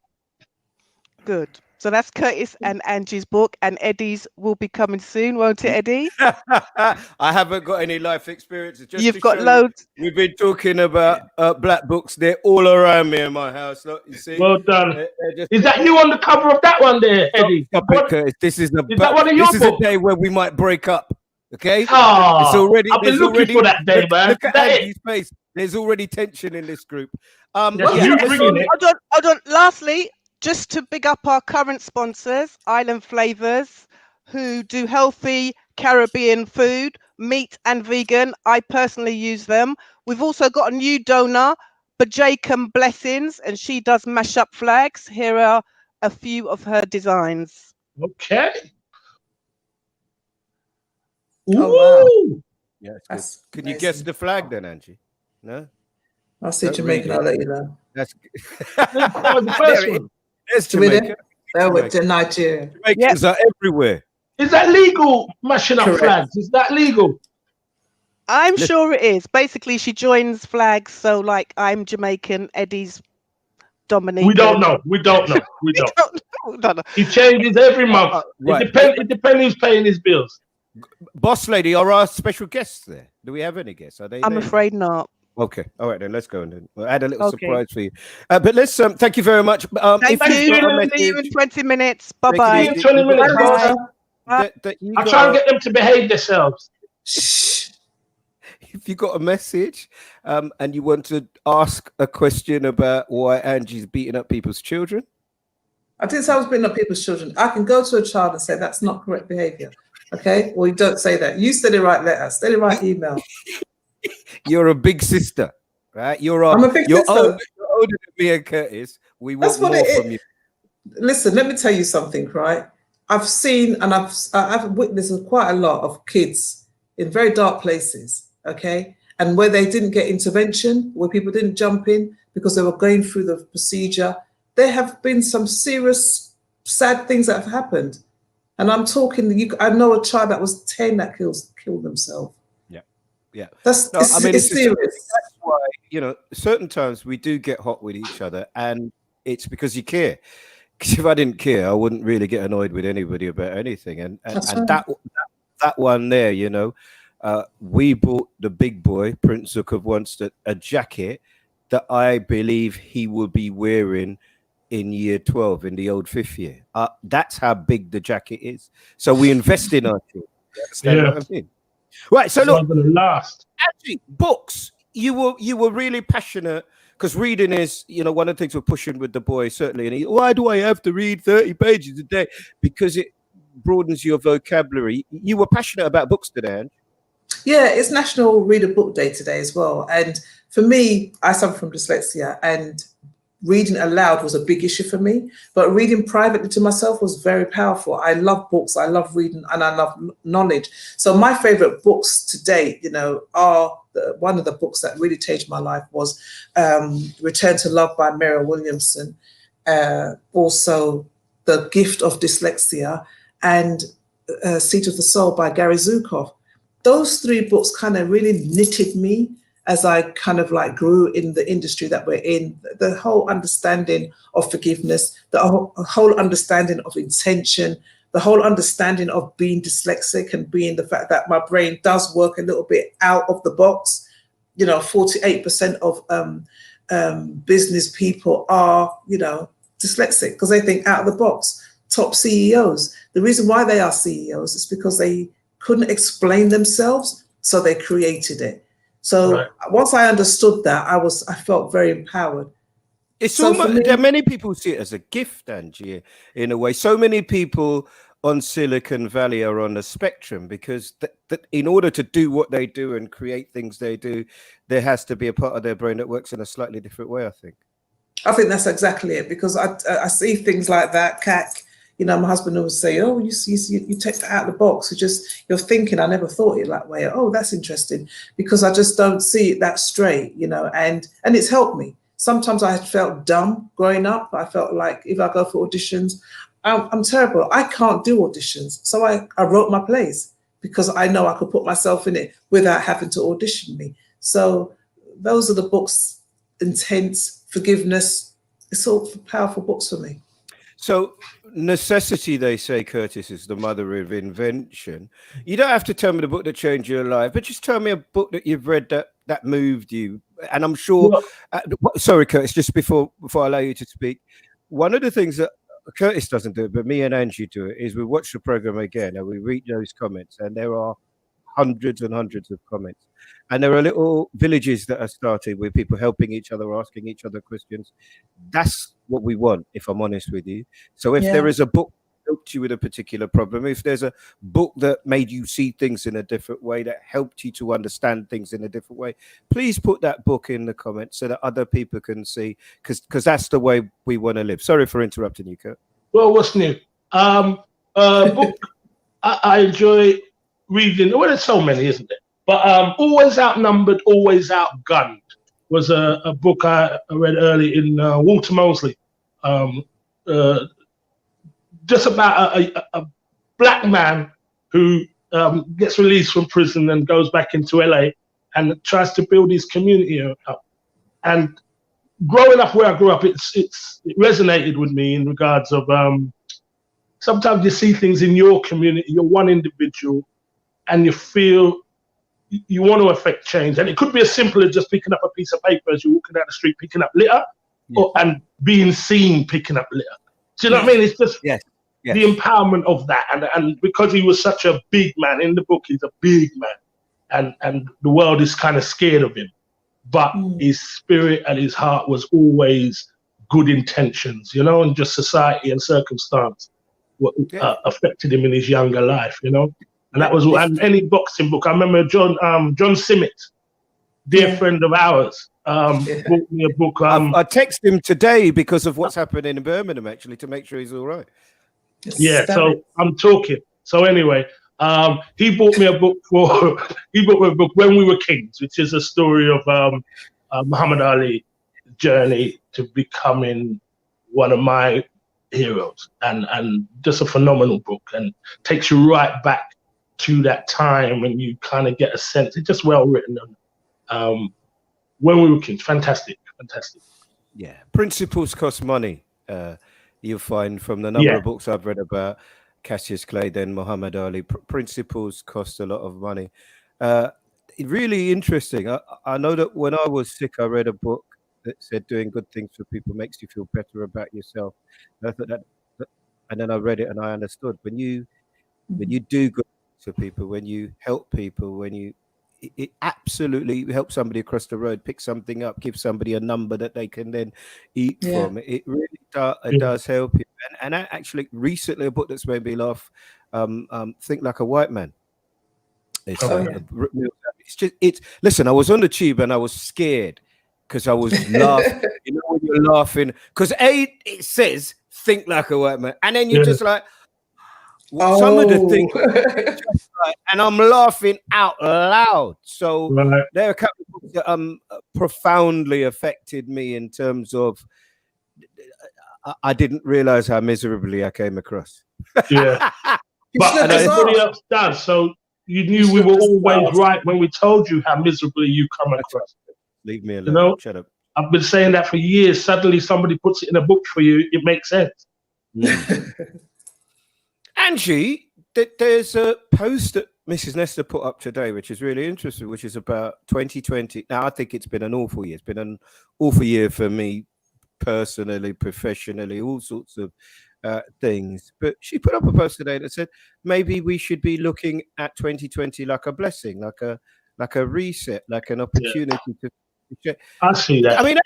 Good. So that's Curtis and Angie's book, and Eddie's will be coming soon, won't it, Eddie? I haven't got any life experiences. You've got loads. We've been talking about black books. They're all around me in my house. Look, you see. Well done. Is that you on the cover of that one there, Eddie? Stop it, Curtis. This is that one of your This is a day where we might break up. Okay. Oh, it's already. I've been looking for that day, man. Look at Angie's face. There's already tension in this group. Hold on. Lastly, just to big up our current sponsors, Island Flavors, who do healthy Caribbean food, meat and vegan. I personally use them. We've also got a new donor, Bajaycam Blessings, and she does mash up flags. Here are a few of her designs. Okay. Oh, wow. Yeah, can you guess the flag then, Angie? No? I'll see Don't Jamaican. read it. I'll let you know. That's Oh, the there first it is. one. There's Do we Jamaica. there with Nigeria? Jamaicans are everywhere. Is that legal, mashing up Correct. flags? Is that legal? I'm sure it is. Basically, she joins flags. So, like, I'm Jamaican, Eddie's Dominican. We don't know. We don't know. We don't. We don't know. He changes every month. right. It depends who's paying his bills. Boss lady, are our special guests there? Do we have any guests? Are they I'm there? afraid not. Okay. All right, then let's go. And then we'll add a little Okay. surprise for you. But let's thank you very much. Thank if you've you. got a See you in message, 20 minutes. take it Bye-bye. easy. In 20 You've got a minutes, message bye. that you I'll got try and get them to behave themselves. Shh. if you got a message and you want to ask a question about why Angie's beating up people's children, I didn't say I was beating up people's children. I can go to a child and say that's not correct behavior. Okay? Well, you don't say that. You steady write letter, steady write email. you're a big sister, right? I'm a big sister. You're older than me and Curtis. We want That's what more it is. from you. Listen, let me tell you something, right? I've seen and I've witnessed quite a lot of kids in very dark places, okay? And where they didn't get intervention, where people didn't jump in because they were going through the procedure, there have been some serious, sad things that have happened. And I'm talking, I know a child that was 10 that killed themselves. Yeah. It's serious. That's why, certain times we do get hot with each other, and it's because you care. Because if I didn't care, I wouldn't really get annoyed with anybody about anything. And right. that one there, we bought the big boy, Prince Zucker, once a jacket that I believe he will be wearing in year 12 in the old fifth year. That's how big the jacket is. So we invest in our children. You understand what I mean? Right. So look, Actually, books. You were really passionate because reading is, one of the things we're pushing with the boy, certainly. And why do I have to read 30 pages a day? Because it broadens your vocabulary. You were passionate about books today, Ange. Yeah, it's National Read a Book Day today as well. And for me, I suffer from dyslexia, and reading aloud was a big issue for me, but reading privately to myself was very powerful. I love books, I love reading, and I love knowledge. So my favorite books to date, are one of the books that really changed my life was Return to Love by Mary Williamson, also The Gift of Dyslexia, and Seat of the Soul by Gary Zukav. Those three books kind of really knitted me as I kind of grew in the industry that we're in. The whole understanding of forgiveness, the whole understanding of intention, the whole understanding of being dyslexic and being the fact that my brain does work a little bit out of the box. 48% of business people are, dyslexic because they think out of the box. Top CEOs, the reason why they are CEOs is because they couldn't explain themselves, so they created it. So once I understood that, I felt very empowered. There are many people who see it as a gift, Angie, in a way. So many people on Silicon Valley are on the spectrum because that in order to do what they do and create things they do, there has to be a part of their brain that works in a slightly different way, I think. I think that's exactly it, because I see things like that, CAC. My husband always say, "Oh, you take that out of the box. You're thinking. I never thought it that way. Oh, that's interesting," because I just don't see it that straight, and it's helped me. Sometimes I felt dumb growing up. I felt like if I go for auditions, I'm terrible. I can't do auditions. So I wrote my plays because I know I could put myself in it without having to audition me. So those are the books, Intense, Forgiveness. It's all powerful books for me. So necessity, they say, Curtis, is the mother of invention. You don't have to tell me the book that changed your life, but just tell me a book that you've read that moved you. And I'm sure, sorry, Curtis, just before I allow you to speak, one of the things that Curtis doesn't do it, but me and Angie do it, is we watch the program again and we read those comments, and there are hundreds and hundreds of comments. And there are little villages that are started with people helping each other, asking each other questions. That's what we want, if I'm honest with you. So if there is a book that helped you with a particular problem, if there's a book that made you see things in a different way, that helped you to understand things in a different way, please put that book in the comments so that other people can see, because that's the way we want to live. Sorry for interrupting you, Kurt. Well, what's new? Book I enjoy reading. Well, there's so many, isn't it? But Always Outnumbered, Always Outgunned was a book I read early in Walter Mosley, just about a black man who gets released from prison and goes back into LA and tries to build his community up. And growing up where I grew up, it resonated with me in regards of sometimes you see things in your community, you're one individual, and you feel you want to affect change. And it could be as simple as just picking up a piece of paper as you're walking down the street, picking up litter, and being seen picking up litter. Do you know what I mean? It's just the empowerment of that. And because he was such a big man, in the book, he's a big man, and the world is kind of scared of him. But his spirit and his heart was always good intentions, you know, and just society and circumstance what affected him in his younger life, you know. And that was and any boxing book. I remember John Simmet, dear friend of ours, bought me a book. I texted him today because of what's happening in Birmingham, actually, to make sure he's all right. So I'm talking. So anyway, he bought me a book When We Were Kings, which is a story of Muhammad Ali's journey to becoming one of my heroes, and just a phenomenal book, and takes you right back to that time when you kind of get a sense. It's just well written. When We Were Kings, fantastic. Yeah, principles cost money. You'll find from the number of books I've read about Cassius Clay, then Muhammad Ali, principles cost a lot of money. Really interesting. I know that when I was sick, I read a book that said doing good things for people makes you feel better about yourself. And I thought and then I read it and I understood when you do good for people, when you help people, it absolutely helps somebody across the road pick something up, give somebody a number that they can then eat from. It really does help you. And actually, recently, a book that's made me laugh, Think Like a White Man. Listen, I was on the tube and I was scared because I was laughing. You know, when you're laughing, because it says think like a white man, and then you're just like, some of the things, and I'm laughing out loud. So there are a couple of books that profoundly affected me in terms of I didn't realize how miserably I came across. But everybody else does. So you knew we were always right when we told you how miserably you come across. Leave me alone. You know? Shut up. I've been saying that for years. Suddenly somebody puts it in a book for you. It makes sense. Angie, there's a post that Mrs. Nestor put up today, which is really interesting, which is about 2020. Now, I think it's been an awful year. It's been an awful year for me personally, professionally, all sorts of things. But she put up a post today that said, maybe we should be looking at 2020 like a blessing, like a reset, like an opportunity to. I see that. I mean,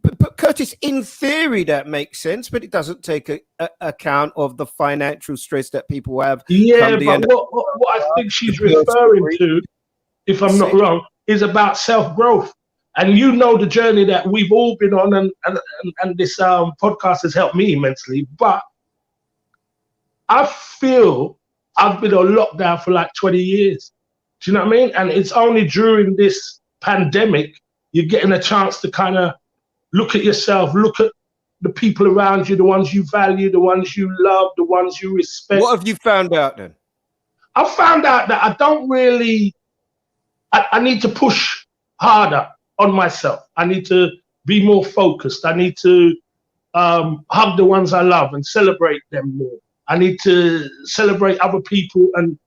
but Curtis, in theory, that makes sense, but it doesn't take account of the financial stress that people have. Yeah, but what I think she's referring to, if I'm not wrong, is about self-growth. And you know the journey that we've all been on, and this podcast has helped me immensely. But I feel I've been on lockdown for like 20 years. Do you know what I mean? And it's only during this pandemic you're getting a chance to kind of look at yourself, look at the people around you, the ones you value, the ones you love, the ones you respect. What have you found out then? I found out that I don't really, I need to push harder on myself. I need to be more focused. I need to hug the ones I love and celebrate them more. I need to celebrate other people and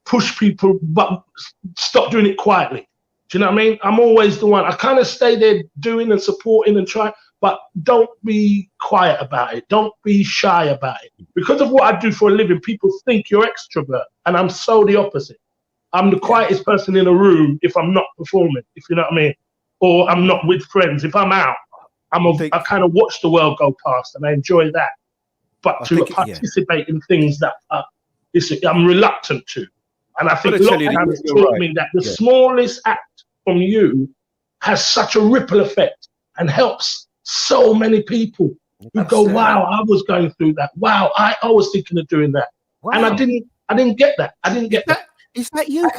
push people, but stop doing it quietly. Do you know what I mean? I'm always the one. I kind of stay there doing and supporting and trying, but don't be quiet about it. Don't be shy about it. Because of what I do for a living, people think you're extrovert, and I'm so the opposite. I'm the quietest person in a room if I'm not performing, if you know what I mean, or I'm not with friends. If I'm out, I kind of watch the world go past, and I enjoy that. But to participate in things that I'm reluctant to. And I think lockdown has taught me that the smallest act from you has such a ripple effect and helps so many people who go, wow, I was going through that. Wow, I was thinking of doing that. Wow. And I didn't get that. I didn't get that. Is that you?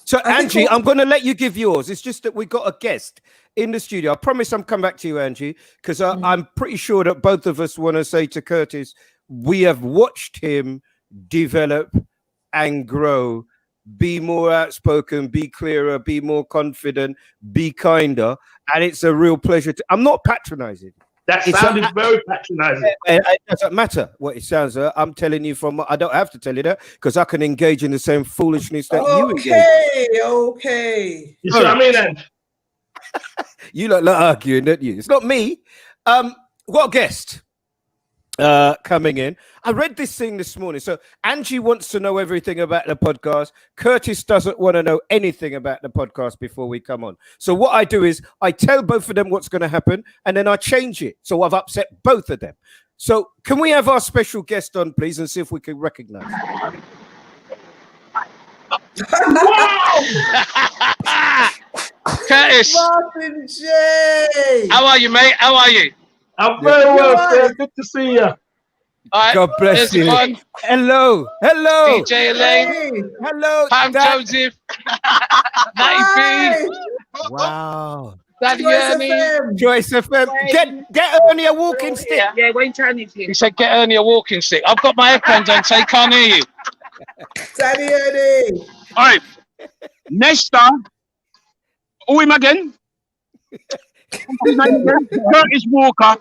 So, I think Angie, I'm going to let you give yours. It's just that we got a guest in the studio. I promise I'm coming back to you, Angie, because I'm pretty sure that both of us want to say to Curtis, we have watched him develop and grow, be more outspoken, be clearer, be more confident, be kinder. And it's a real pleasure. I'm not patronizing. That sounded very patronizing. It doesn't matter what it sounds like. I'm telling you I don't have to tell you that because I can engage in the same foolishness that you engage. Okay. You see what I mean, Ed? You like arguing, don't you? It's not me. What a guest coming in. I read this thing this morning. So Angie wants to know everything about the podcast. Curtis doesn't want to know anything about the podcast before we come on. So what I do is I tell both of them what's going to happen and then I change it. So I've upset both of them. So can we have our special guest on, please, and see if we can recognize him? Curtis, Martin J. how are you, mate? How are you? I'm very well, sir. Good to see you. All right, God bless you. Fun. Hello. DJ Elaine. Hey. Hello. Pam Joseph. Natty B. Wow. Daddy Choice Ernie. FM. Choice FM. Get Ernie a walking stick. Yeah, Wayne Chinese here. He said, get Ernie a walking stick. I've got my headphones on, so he can't hear you. Daddy Eddie. All right. Nestor. Who him again? Curtis Walker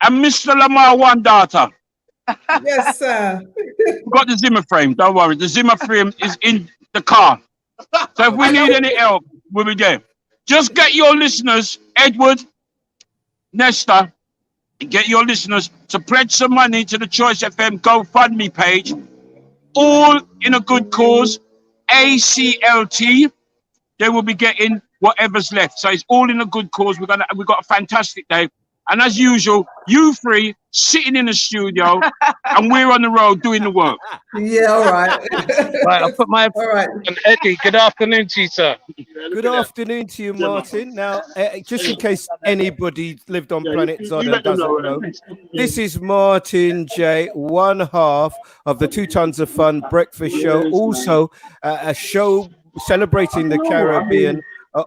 and Mr. Lamar one daughter. Yes, sir. We've got the Zimmer frame. Don't worry. The Zimmer frame is in the car. So if we need any help, we'll be there. Just get your listeners, Edward, Nestor, get your listeners to pledge some money to the Choice FM GoFundMe page. All in a good cause. ACLT. They will be getting whatever's left. So it's all in a good cause. We've got a fantastic day. And as usual, you three sitting in the studio and we're on the road doing the work. Yeah, all right. Right, I'll put my... All right. And Eddie, good afternoon to you, sir. Good afternoon to you, Martin. Now, just in case anybody lived on planet Zod and doesn't know, this is Martin J, one half of the 2 Tons of Fun breakfast show. Also, a show celebrating the Caribbean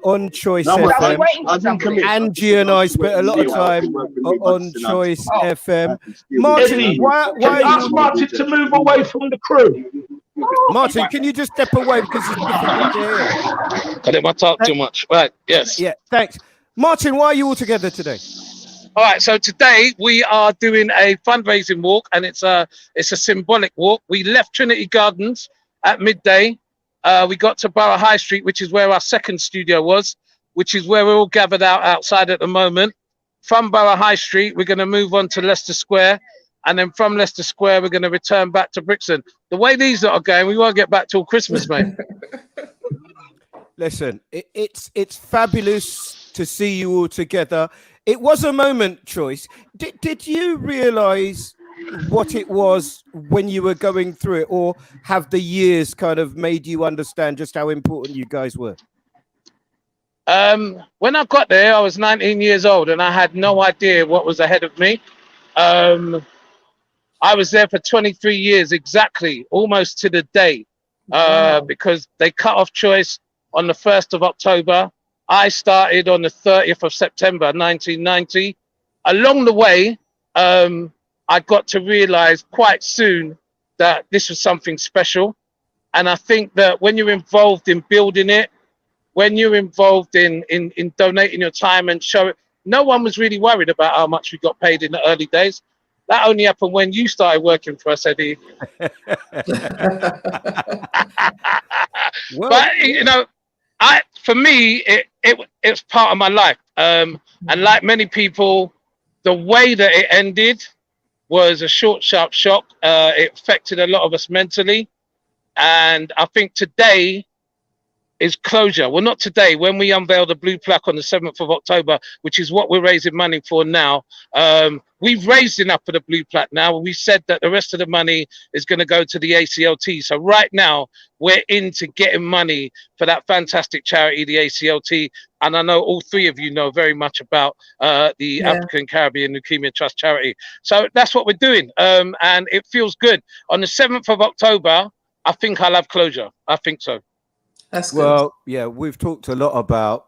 on Choice FM. Angie and I spent a lot of time on Choice FM. Martin, why ask Martin to move away from the crew? Martin, can you just step away because it's difficult to hear? I didn't talk too much. Right, yes. Yeah, thanks. Martin, why are you all together today? All right, so today we are doing a fundraising walk, and it's a symbolic walk. We left Trinity Gardens at midday. We got to Borough High Street, which is where our second studio was, which is where we're all gathered outside at the moment. From Borough High Street, we're going to move on to Leicester Square. And then from Leicester Square, we're going to return back to Brixton. The way these are going, we won't get back till Christmas, mate. Listen, it's fabulous to see you all together. It was a moment, Choice. Did you realise what it was when you were going through it, or have the years kind of made you understand just how important you guys were? When I got there, I was 19 years old and I had no idea what was ahead of me. I was there for 23 years exactly, almost to the day, because they cut off Choice on the 1st of October. I started on the 30th of September 1990. Along the way, I got to realize quite soon that this was something special. And I think that when you're involved in building it, when you're involved in donating your time and show it, no one was really worried about how much we got paid in the early days. That only happened when you started working for us, Eddie. Well, but, you know, for me, it's part of my life. And like many people, the way that it ended was a short, sharp shock. It affected a lot of us mentally. And I think today is closure. Well, not today. When we unveil the blue plaque on the 7th of October, which is what we're raising money for now, we've raised enough for the blue plaque now. We said that the rest of the money is going to go to the ACLT. So right now, we're into getting money for that fantastic charity, the ACLT. And I know all three of you know very much about the African Caribbean Leukemia Trust charity. So that's what we're doing. And it feels good. On the 7th of October, I think I'll have closure. I think so. That's good. Well, yeah, we've talked a lot about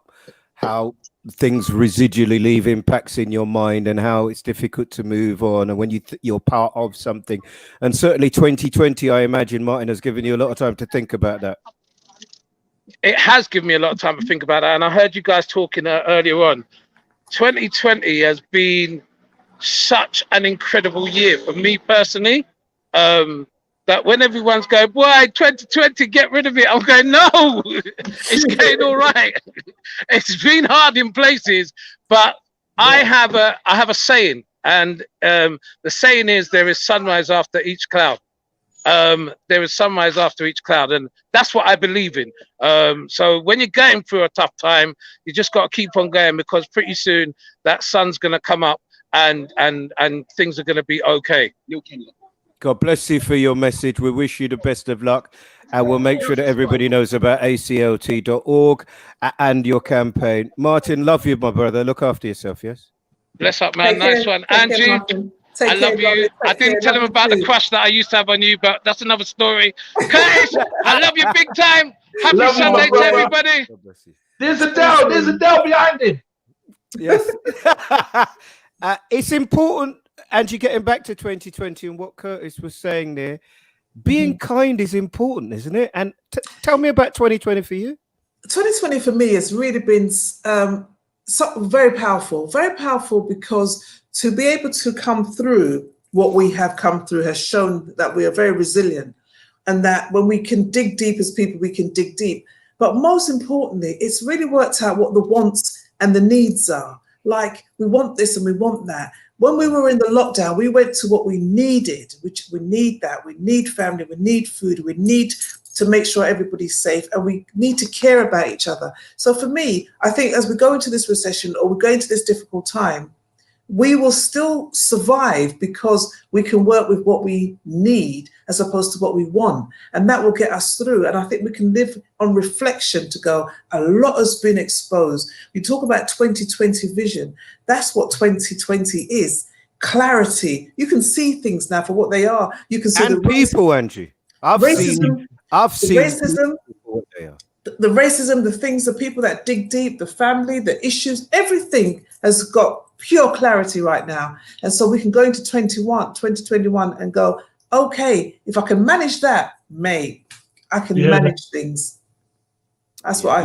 how things residually leave impacts in your mind and how it's difficult to move on, and when you're part of something. And certainly 2020, I imagine, Martin, has given you a lot of time to think about that. It has given me a lot of time to think about that. And I heard you guys talking earlier on. 2020 has been such an incredible year for me personally. That when everyone's going, boy, 2020, get rid of it, I'm going, no, it's getting all right. It's been hard in places, but I have a saying, and the saying is, there is sunrise after each cloud. There is sunrise after each cloud, and that's what I believe in. So when you're going through a tough time, you just got to keep on going, because pretty soon that sun's going to come up, and things are going to be okay. God bless you for your message. We wish you the best of luck, and we'll make sure that everybody knows about aclt.org and your campaign. Martin, love you, my brother. Look after yourself, yes? Bless up, man. Nice one. Angie, I love you. I didn't tell him about the crush that I used to have on you, but that's another story. Curtis, I love you big time. Happy Sunday to everybody. There's Adele behind him. Yes. It's important, Angie, getting back to 2020 and what Curtis was saying there, being kind is important, isn't it? And tell me about 2020 for you. 2020 for me has really been very powerful because to be able to come through what we have come through has shown that we are very resilient, and that when we can dig deep as people, we can dig deep. But most importantly, it's really worked out what the wants and the needs are. Like, we want this and we want that. When we were in the lockdown, we went to what we needed, which we need that. We need family, we need food, we need to make sure everybody's safe, and we need to care about each other. So for me, I think as we go into this recession or we go into this difficult time, we will still survive because we can work with what we need as opposed to what we want. And that will get us through. And I think we can live on reflection to go, a lot has been exposed. We talk about 2020 vision. That's what 2020 is. Clarity. You can see things now for what they are. You can see the people, Angie. I've seen racism, the racism, the things, the people that dig deep, the family, the issues, everything has got pure clarity right now. And so we can go into 2021 and go, okay, if I can manage that, mate, I can manage things. That's what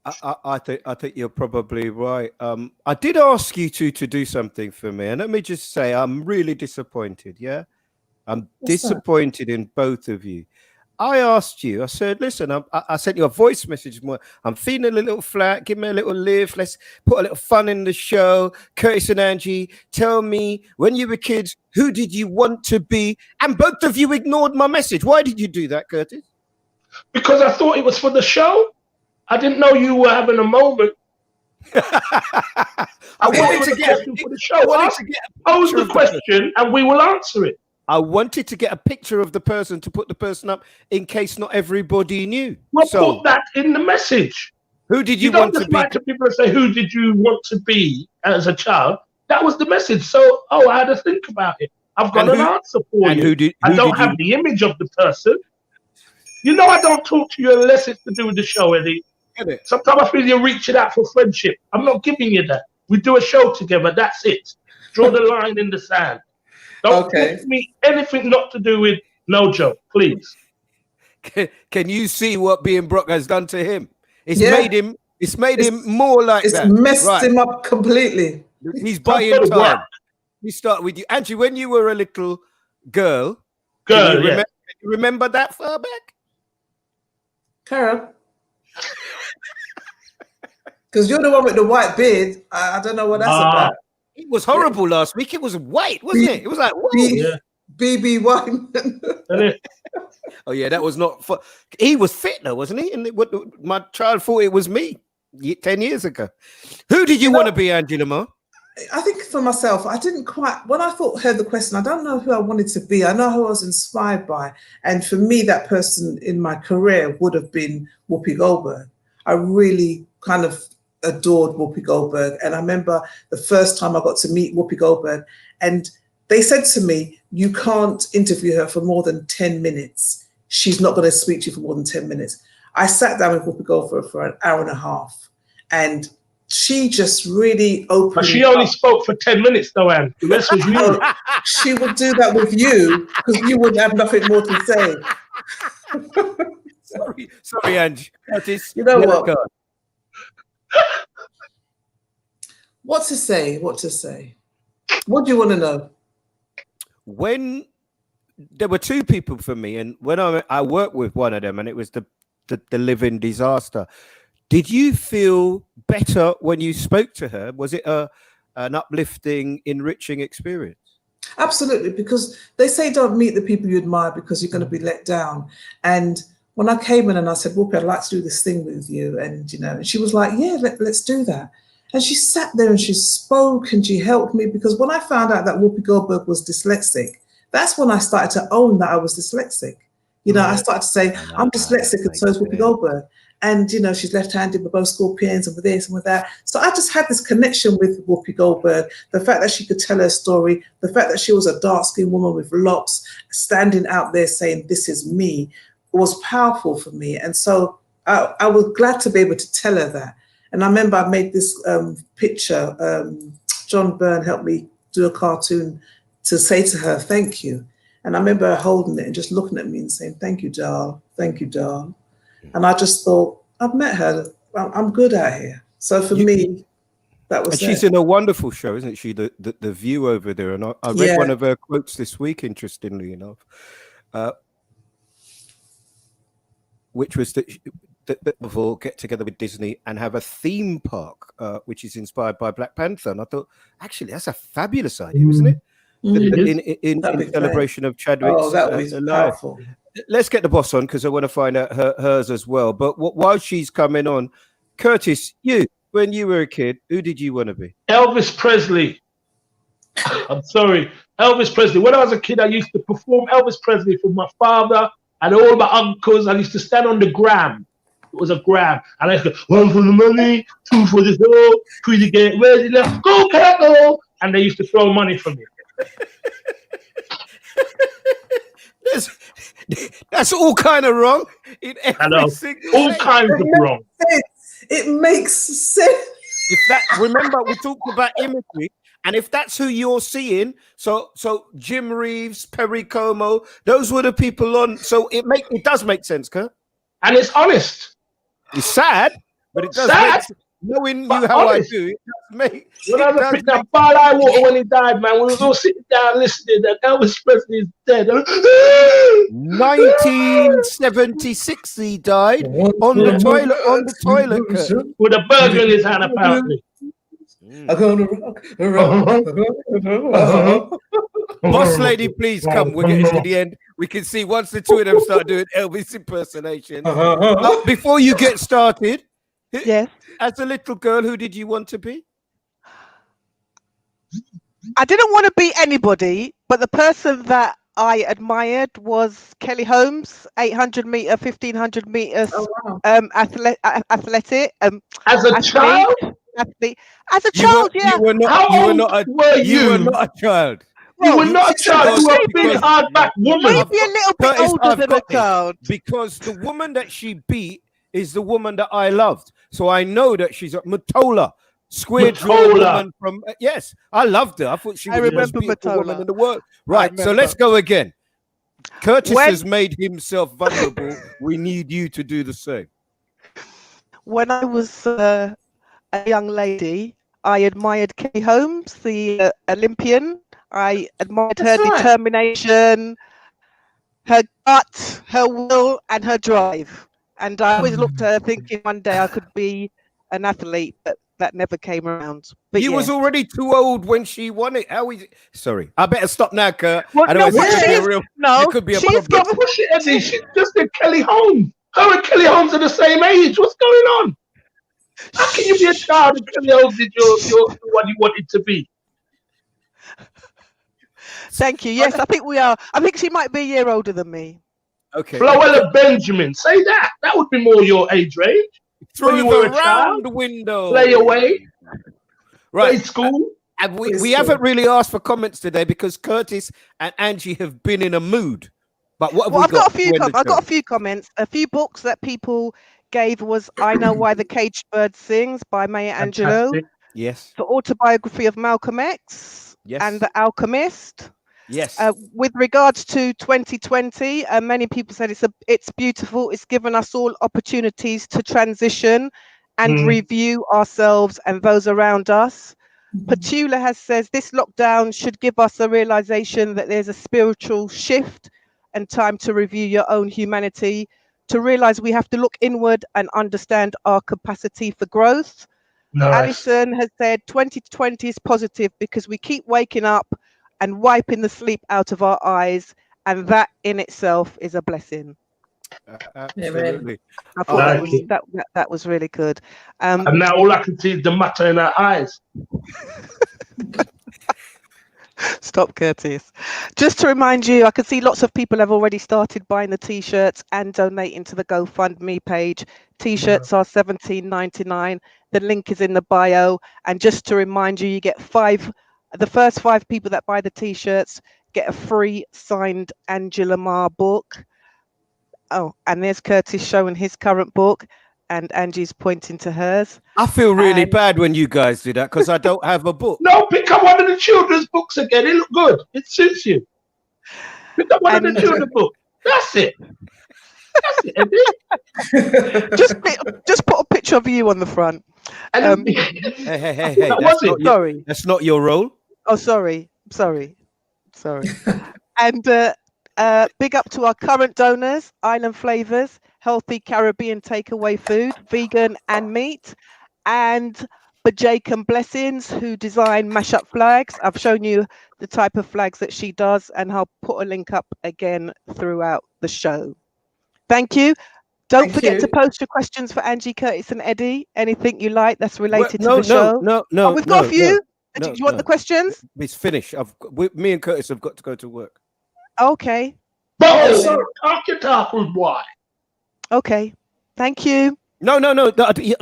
I think. I think you're probably right. I did ask you two to do something for me, and let me just say I'm really disappointed. Yeah, I'm disappointed in both of you. I asked you, I said, listen, I sent you a voice message. I'm feeling a little flat. Give me a little lift. Let's put a little fun in the show. Curtis and Angie, tell me, when you were kids, who did you want to be? And both of you ignored my message. Why did you do that, Curtis? Because I thought it was for the show. I didn't know you were having a moment. I wanted to get for the show. Pose the question and we will answer it. I wanted to get a picture of the person to put the person up in case not everybody knew. Well, put that in the message. Who did you want to be? Like to people say, who did you want to be as a child? That was the message. So, I had to think about it. I've got an answer for you. I don't have the image of the person. You know, I don't talk to you unless it's to do with the show, Eddie. Sometimes I feel you're reaching out for friendship. I'm not giving you that. We do a show together. That's it. Draw the line in the sand. Don't give me anything not to do with no joke, please. Can you see what being Brock has done to him? It's made him more like that. It's messed him up completely. He's buying time. We start with you, Angie. When you were a little girl, you remember that far back? Carol, because you're the one with the white beard. I don't know what that's about. It was horrible last week. It was white, wasn't it? It was like, whoa. BB Wine. Oh, yeah, that was not fun. He was fit, though, wasn't he? And my child thought it was me 10 years ago. Who did you want to be, Angela Moore? I think for myself, I didn't quite, when I heard the question, I don't know who I wanted to be. I know who I was inspired by. And for me, that person in my career would have been Whoopi Goldberg. I really kind of adored Whoopi Goldberg. And I remember the first time I got to meet Whoopi Goldberg, and they said to me, you can't interview her for more than 10 minutes. She's not going to speak to you for more than 10 minutes. I sat down with Whoopi Goldberg for an hour and a half, and she just really opened. But she only spoke for 10 minutes, though, Anne. The rest was you. She would do that with you because you would have nothing more to say. Sorry, Angie. You know what? What to say? What to say? What do you want to know? When there were two people for me, and when I worked with one of them, and it was the living disaster. Did you feel better when you spoke to her? Was it an uplifting, enriching experience? Absolutely, because they say don't meet the people you admire because you're going to be let down. And when I came in and I said, Whoopi, I'd like to do this thing with you, and and she was like, yeah, let's do that. And she sat there and she spoke and she helped me, because when I found out that Whoopi Goldberg was dyslexic, that's when I started to own that I was dyslexic. I started to say, I'm dyslexic, and so is Whoopi Goldberg. And, she's left-handed with both scorpions and with this and with that. So I just had this connection with Whoopi Goldberg. The fact that she could tell her story, the fact that she was a dark-skinned woman with locks standing out there saying, this is me, was powerful for me. And so I was glad to be able to tell her that. And I remember I made this picture. John Byrne helped me do a cartoon to say to her, thank you. And I remember her holding it and just looking at me and saying, thank you, doll. Thank you, doll. And I just thought, I've met her. I'm good out here. So for me, that was. And she's in a wonderful show, isn't she? The View over there. And I read one of her quotes this week, interestingly enough, which was that will get together with Disney and have a theme park, which is inspired by Black Panther. And I thought, actually, that's a fabulous idea, isn't it? In celebration of Chadwick's Oh, that would be powerful. Let's get the boss on, because I want to find out hers as well. But while she's coming on, Curtis, when you were a kid, who did you want to be? Elvis Presley. I'm sorry, Elvis Presley. When I was a kid, I used to perform Elvis Presley for my father and all my uncles. I used to stand on the gram. It was a gram. And I used to, one for the money, two for the dough, three to get ready, left, go, cattle. And they used to throw money for me. That's all kind of wrong. In every single all kinds of wrong. It makes sense. Remember, we talked about imagery, and if that's who you're seeing, so Jim Reeves, Perry Como, those were the people on. So it does make sense, Kurt. And it's honest. It's sad, but it does make sense. Knowing you how honest. I do, it does make. When I was picked that ball I water when he died, man, we was all sitting down listening that Elvis Presley is dead. 1976, he died on the toilet, with a burger in his hand, apparently. I'm gonna rock. Boss lady, please come. We're getting to the end. We can see once the two of them start doing Elvis impersonation. Before you get started, yes. As a little girl, who did you want to be? I didn't want to be anybody, but the person that I admired was Kelly Holmes, 800 meter, 1500 meters, athletic. As a child? Athlete. As a child, yeah. You were not a child. You were not a child. You were a big, hard-back woman. Maybe a little bit older than a child. Because the woman that she beat is the woman that I loved. So I know that she's a Matola, square-jawed woman from... yes, I loved her. I thought she was the most beautiful woman in the world. Right, so let's go again. Curtis has made himself vulnerable. We need you to do the same. When I was a young lady, I admired Kelly Holmes, the Olympian. I admired her determination, her gut, her will, and her drive. And I always looked at her thinking one day I could be an athlete, but that never came around. But you was already too old when she won it. How is it? Sorry, I better stop now, Kurt. Well, it could be a problem. Push it, Eddie. She's just a Kelly Holmes. Her and Kelly Holmes are the same age. What's going on? How can you be a child and Kelly Holmes is your what you wanted to be? Thank you. Yes, I think we are. I think she might be a year older than me. Okay. Floella Benjamin. Say that. That would be more your age range. Through you were a child. Window. Play away. Right. Play school. And we haven't really asked for comments today because Curtis and Angie have been in a mood. But what have Well, we I've got a got? few. to end the I've got show? a few comments. A few books that people gave was "I Know Why the Caged Bird Sings" by Maya Angelou, Fantastic. Yes. the autobiography of Malcolm X, and Yes. The Alchemist. Yes. With regards to 2020, many people said it's beautiful. It's given us all opportunities to transition and review ourselves and those around us. Petula has says this lockdown should give us a realization that there's a spiritual shift and time to review your own humanity, to realize we have to look inward and understand our capacity for growth. Nice. Alison has said 2020 is positive because we keep waking up and wiping the sleep out of our eyes, and that in itself is a blessing. Absolutely. I thought that was really good. And now all I can see is the matter in her eyes. Stop, Curtis. Just to remind you, I can see lots of people have already started buying the t-shirts and donating to the GoFundMe page. T-shirts are $17.99. The link is in the bio. And just to remind you, you get the first 5 people that buy the t-shirts get a free signed Angela Marr book. Oh, and there's Curtis showing his current book, and Angie's pointing to hers. I feel really bad when you guys do that because I don't have a book. No, pick up one of the children's books again. It look good. It suits you. Pick up one of the children's books. That's it. That's it, Eddie. just put a picture of you on the front. Hey. Sorry. That's not your role. Oh, sorry. And big up to our current donors, Island Flavors, healthy Caribbean takeaway food, vegan and meat, and Bajaikan Blessings, who design mashup flags. I've shown you the type of flags that she does, and I'll put a link up again throughout the show. Thank you. Don't forget to post your questions for Angie, Curtis, and Eddie. Anything you like that's related to the show. No. Oh, we've got a few. Do you want the questions? It's finished. Me and Curtis have got to go to work. Okay. Sorry, talk with why. Okay. Thank you. No.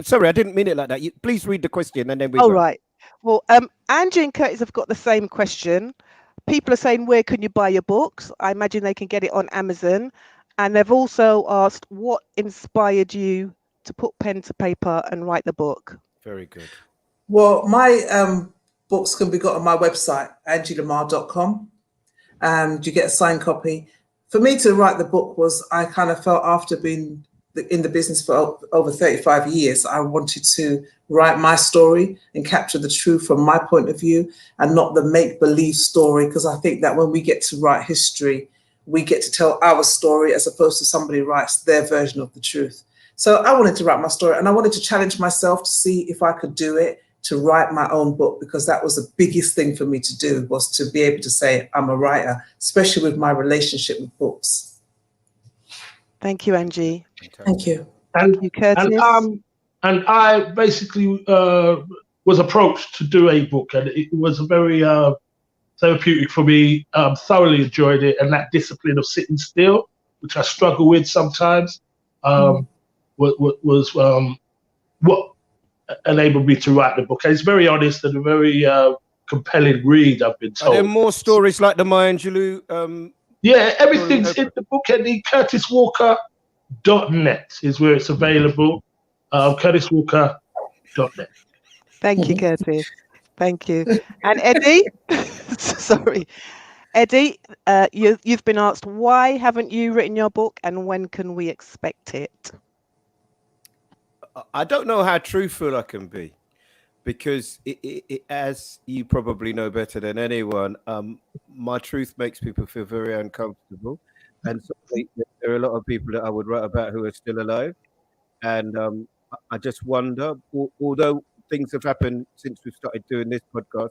Sorry, I didn't mean it like that. Please read the question and then we. All right. Well, Angie and Curtis have got the same question. People are saying, where can you buy your books? I imagine they can get it on Amazon. And they've also asked, what inspired you to put pen to paper and write the book? Very good. Well, my books can be got on my website, angielamar.com. You get a signed copy. For me to write the book was, I kind of felt after being in the business for over 35 years, I wanted to write my story and capture the truth from my point of view and not the make-believe story, because I think that when we get to write history, we get to tell our story as opposed to somebody writes their version of the truth. So I wanted to write my story, and I wanted to challenge myself to see if I could do it, to write my own book, because that was the biggest thing for me to do, was to be able to say I'm a writer, especially with my relationship with books. Thank you, Angie. Thank you. Thank you, Curtis. And I basically was approached to do a book, and it was a very therapeutic for me. Thoroughly enjoyed it, and that discipline of sitting still, which I struggle with sometimes, was what enabled me to write the book. And it's very honest and a very compelling read, I've been told. Are there more stories like the Maya Angelou? Yeah, everything's in the book. And the CurtisWalker.net is where it's available. CurtisWalker.net. Thank you, Curtis. Thank you. And Eddie, sorry, Eddie, you've been asked, why haven't you written your book, and when can we expect it? I don't know how truthful I can be, because it, as you probably know better than anyone, my truth makes people feel very uncomfortable, and so there are a lot of people that I would write about who are still alive, and I just wonder, although things have happened since we started doing this podcast,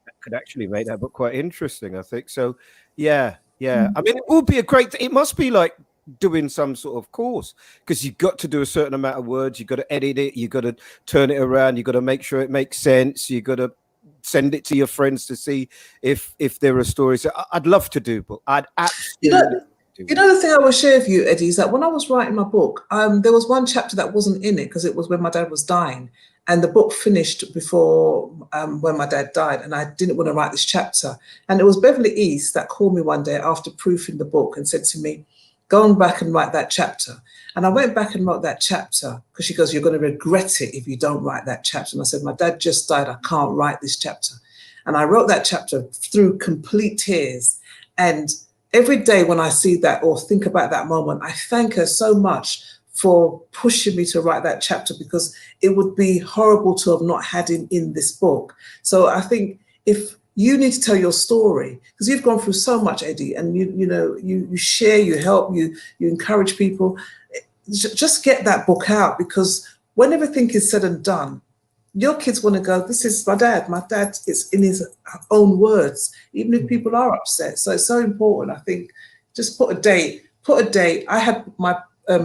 that could actually make that book quite interesting, I think. So, yeah. I mean, it would be it must be like doing some sort of course, because you've got to do a certain amount of words, you've got to edit it, you've got to turn it around, you've got to make sure it makes sense, you've got to send it to your friends to see if there are stories. I'd love to do, but I'd absolutely you know the thing I will share with you, Eddie, is that when I was writing my book, there was one chapter that wasn't in it because it was when my dad was dying, and the book finished before when my dad died, and I didn't want to write this chapter. And it was Beverly East that called me one day after proofing the book and said to me, go on back and write that chapter. And I went back and wrote that chapter because she goes, you're going to regret it if you don't write that chapter. And I said, my dad just died. I can't write this chapter. And I wrote that chapter through complete tears. And every day when I see that or think about that moment, I thank her so much for pushing me to write that chapter, because it would be horrible to have not had him in this book. So I think if you need to tell your story, because you've gone through so much, Eddie, and you share, you help, you encourage people, just get that book out, because when everything is said and done, your kids want to go, this is my dad. My dad is in his own words, even if people are upset. So it's so important. I think just put a date. I had my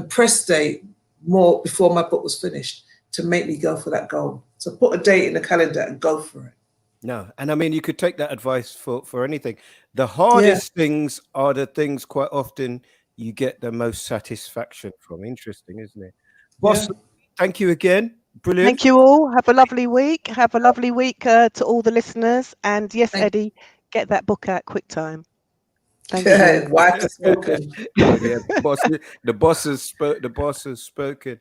press day more before my book was finished to make me go for that goal. So put a date in the calendar and go for it. No, and I mean, you could take that advice for anything. The hardest things are the things quite often you get the most satisfaction from. Interesting, isn't it? Boss, thank you again. Brilliant. Thank you all. Have a lovely week. Have a lovely week to all the listeners. And yes, Eddie, get that book out quick time. Thank you. Wife has spoken. The boss has spoken.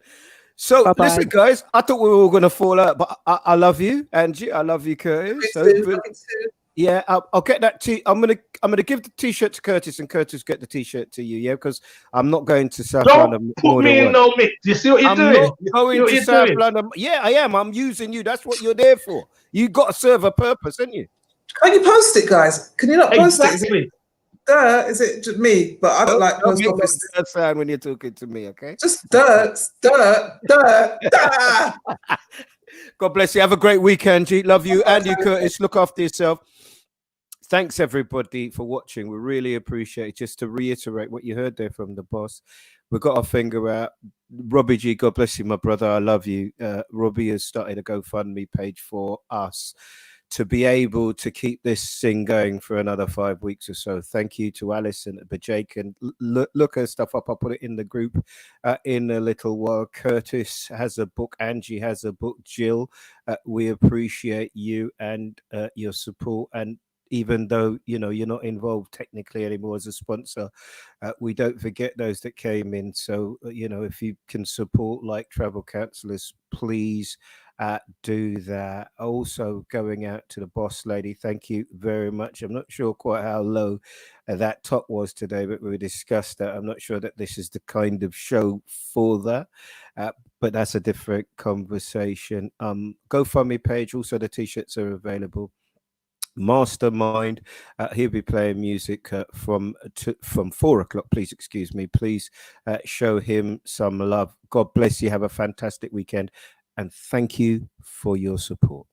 So Bye-bye. listen, guys, I thought we were all going to fall out, but I love you, Angie. I love you, Curtis. Yeah, I'll get that I'm gonna give the t-shirt to Curtis, and Curtis get the t-shirt to you. Yeah, because I'm not going to South London. Don't put me in no mix. You see what you're doing? Not going to South London. Yeah, I am. I'm using you. That's what you're there for. You got to serve a purpose, haven't you? Can you post it, guys? Can you not post it? Is it just me? But I don't like post office. That sound when you're talking to me, okay? Just dirt. God bless you. Have a great weekend, G. Love you and you, Curtis. Look after yourself. Thanks, everybody, for watching. We really appreciate it. Just to reiterate what you heard there from the boss, we've got our finger out. Robbie G, God bless you, my brother. I love you. Robbie has started a GoFundMe page for us to be able to keep this thing going for another 5 weeks or so. Thank you to Alison at Bajake, and look her stuff up. I'll put it in the group in a little while. Curtis has a book. Angie has a book. Jill, we appreciate you and your support. And even though you're not involved technically anymore as a sponsor, we don't forget those that came in. So if you can support like travel counselors, please do that. Also going out to the boss lady, thank you very much. I'm not sure quite how low that top was today, but we discussed that. I'm not sure that this is the kind of show for that, but that's a different conversation. GoFundMe page, also the t-shirts are available. Mastermind, he'll be playing music from 4 o'clock. Please excuse me. Please show him some love. God bless you. Have a fantastic weekend, and thank you for your support.